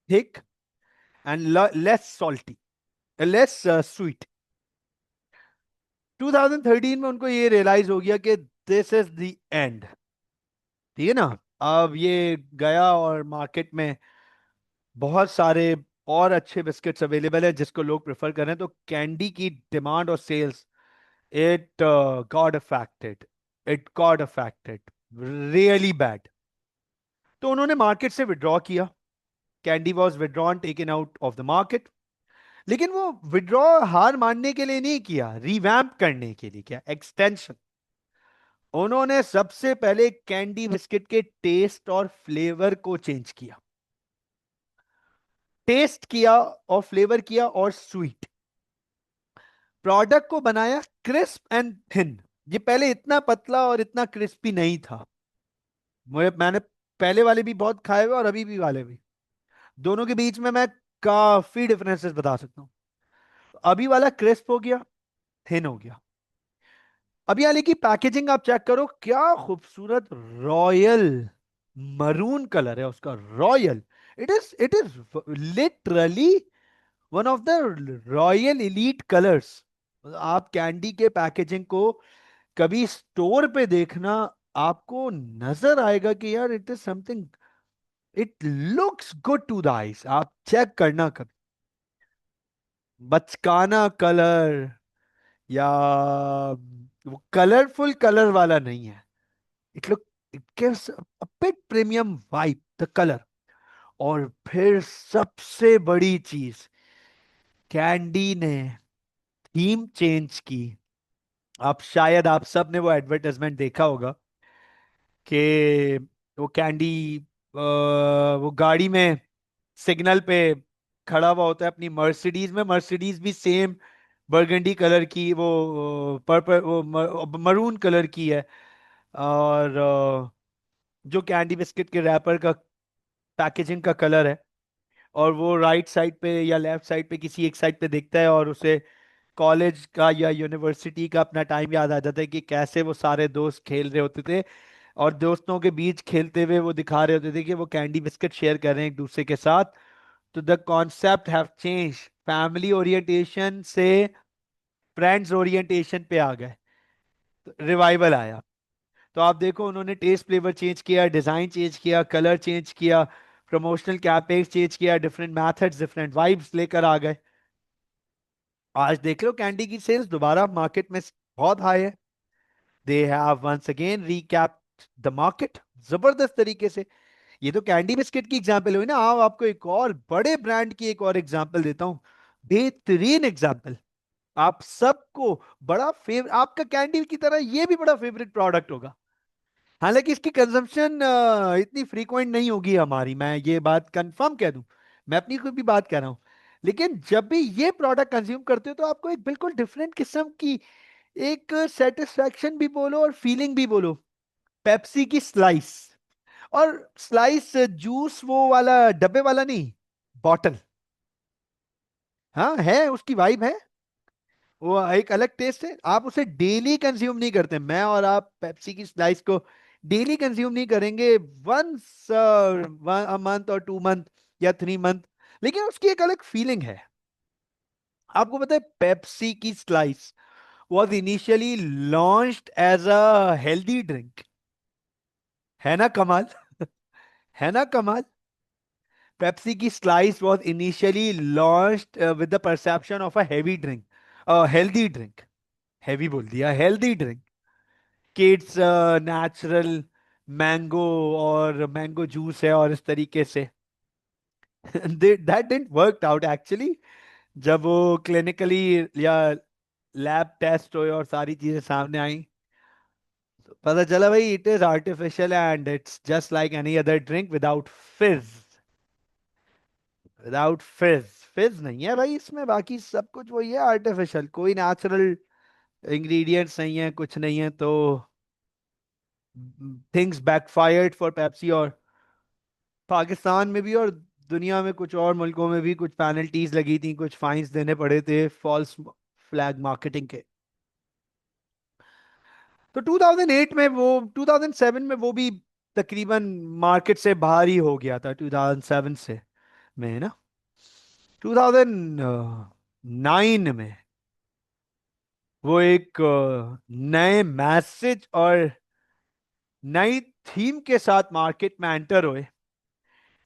thick and less salty, less sweet. 2013 में उनको ये रियलाइज हो गया कि दिस इज द एंड, ठीक है ना। अब ये गया और मार्केट में बहुत सारे और अच्छे बिस्किट्स अवेलेबल है जिसको लोग प्रेफर कर रहे हैं, तो कैंडी की डिमांड और sales, it got affected, it got affected really bad. तो उन्होंने मार्केट से विड्रॉ किया, candy was withdrawn, taken out of the market. लेकिन वो विड्रॉ हार मानने के लिए नहीं किया, रिवैम्प करने के लिए किया, एक्सटेंशन। उन्होंने सबसे पहले कैंडी बिस्किट के टेस्ट और फ्लेवर को चेंज किया, टेस्ट किया और फ्लेवर किया और स्वीट, प्रोडक्ट को बनाया क्रिस्प एंड थिन। ये पहले इतना पतला और इतना क्रिस्पी नहीं था। मैंने पहले वाले भी बहुत खाए हुए और अभी भी वाले भी, दोनों के बीच में मैं काफी डिफरेंसेस बता सकता हूँ। अभी वाला क्रिस्प हो गया, थिन हो गया। अभी वाले की पैकेजिंग आप चेक करो, क्या खूबसूरत रॉयल मरून कलर है उसका, royal. It is literally one of the royal elite colours. आप कैंडी के पैकेजिंग को कभी स्टोर पे देखना, आपको नजर आएगा कि यार it is something, it looks good to the eyes. आप चेक करना कभी, बचकाना कलर, या वो कलरफुल कलर वाला नहीं है। It look, it gives a bit premium vibe, the colour. और फिर सबसे बड़ी चीज, कैंडी ने थीम चेंज की। आप सब ने वो एडवर्टाइजमेंट देखा होगा कि वो कैंडी वो गाड़ी में सिग्नल पे खड़ा हुआ होता है अपनी मर्सिडीज में, मर्सिडीज भी सेम बर्गंडी कलर की, वो पर्पल, वो मरून कलर की है। और जो कैंडी बिस्किट के रैपर का पैकेजिंग का कलर है। और वो राइट साइड पे या लेफ्ट साइड पे किसी एक साइड पे दिखता है, और उसे कॉलेज का या यूनिवर्सिटी का अपना टाइम याद आ जाता है कि कैसे वो सारे दोस्त खेल रहे होते थे, और दोस्तों के बीच खेलते हुए वो दिखा रहे होते थे कि वो कैंडी बिस्किट शेयर कर रहे हैं एक दूसरे के साथ। तो the concept have change, family orientation से फ्रेंड्स ओरिएंटेशन पे आ गए, तो रिवाइवल आया। तो आप देखो, उन्होंने टेस्ट फ्लेवर चेंज किया, डिजाइन चेंज किया, कलर चेंज किया, प्रमोशनल कैंपेन्स चेंज किया, डिफरेंट मैथड्स, डिफरेंट वाइब्स लेकर आ गए। आज देख लो कैंडी की सेल्स दोबारा मार्केट में बहुत हाई है। They have once again recap the market, जबरदस्त तरीके से। ये तो कैंडी बिस्किट की एग्जांपल हुई ना, आओ आपको एक और बड़े ब्रांड की एक और एग्जांपल देता हूं, बेहतरीन एग्जांपल। आप सबको बड़ा फेवर, आपका कैंडी की तरह ये भी बड़ा फेवरेट प्रोडक्ट होगा। हालांकि इसकी कंजम्पशन इतनी फ्रीक्वेंट नहीं होगी हमारी, मैं ये बात कंफर्म कह दूं, मैं अपनी खुद भी बात कर रहा हूं। लेकिन जब भी ये प्रोडक्ट कंज्यूम करते हो तो आपको एक बिल्कुल डिफरेंट किस्म की एक सेटिस्फैक्शन भी बोलो और फीलिंग भी बोलो। पेप्सी की स्लाइस, और स्लाइस जूस वो वाला डब्बे वाला नहीं, बॉटल। हाँ है, उसकी वाइब है, वो एक अलग टेस्ट है। आप उसे डेली कंज्यूम नहीं करते, मैं और आप पेप्सी की स्लाइस को डेली कंज्यूम नहीं करेंगे, वंस अ मंथ और 2 मंथ या 3 मंथ, लेकिन उसकी एक अलग फीलिंग है। आपको पता है पेप्सी की Slice was initially launched as a healthy drink, है ना कमाल? है ना कमाल? पेप्सी की Slice was initially launched with the perception of a heavy drink, healthy drink. Heavy बोल दिया, healthy drink. Kids natural mango और मैंगो जूस है, और इस तरीके से that didn't work out actually. जब वो क्लिनिकली या लैब टेस्ट हुए और सारी चीजें सामने आई, तो पता चला भाई it is artificial and it's just like any other drink without फिज। विदाउट फिज, फिज नहीं है भाई इसमें, बाकी सब कुछ वही है, आर्टिफिशियल, कोई नेचुरल इंग्रेडिएंट्स नहीं है, कुछ नहीं है। तो थिंग्स बैकफायर्ड फॉर पेप्सी, और पाकिस्तान में भी और दुनिया में कुछ और मुल्कों में भी कुछ पेनल्टीज लगी थी, कुछ फाइंस देने पड़े थे फॉल्स फ्लैग मार्केटिंग के। तो 2008 में वो, 2007 में वो भी तकरीबन मार्केट से बाहर ही हो गया था, 2007 से में ना, 2009 में वो एक नए मैसेज और नई थीम के साथ मार्केट में एंटर हुए,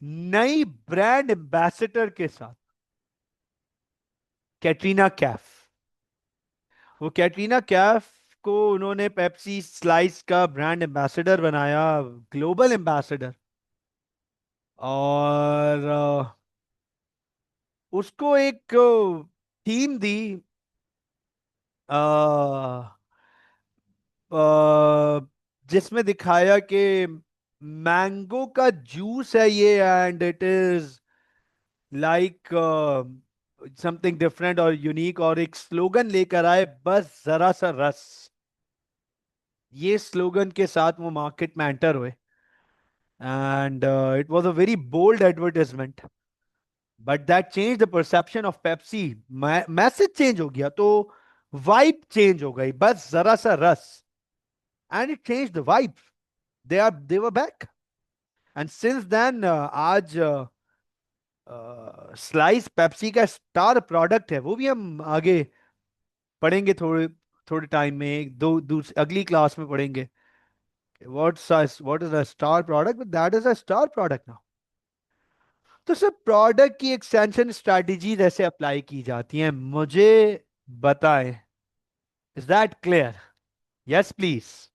नई ब्रांड एम्बेसडर के साथ, कैटरीना कैफ। वो कैटरीना कैफ को उन्होंने पेप्सी स्लाइस का ब्रांड एम्बेसडर बनाया, ग्लोबल एम्बेसडर। और उसको एक थीम दी, अ, अ, जिसमें दिखाया कि मैंगो का जूस है ये, and it is like something different और यूनिक, और एक स्लोगन लेकर आए, बस जरा सा रस। ये स्लोगन के साथ वो मार्केट में एंटर हुए, and it was a very bold advertisement, but that change the perception of Pepsi. Message change हो गया तो वाइब चेंज हो गई, बस जरा सा रस, and it change the vibe. They were back, and since then आज स्लाइस पेप्सी का स्टार प्रोडक्ट है। वो भी हम आगे पढ़ेंगे थोड़े थोड़े टाइम में, एक दो अगली क्लास में पढ़ेंगे what is a star product, but that is a star product now. तो सर प्रोडक्ट की एक्सटेंशन स्ट्रैटेजी ऐसे अप्लाई की जाती हैं, मुझे बताएं। Is that clear? Yes, please.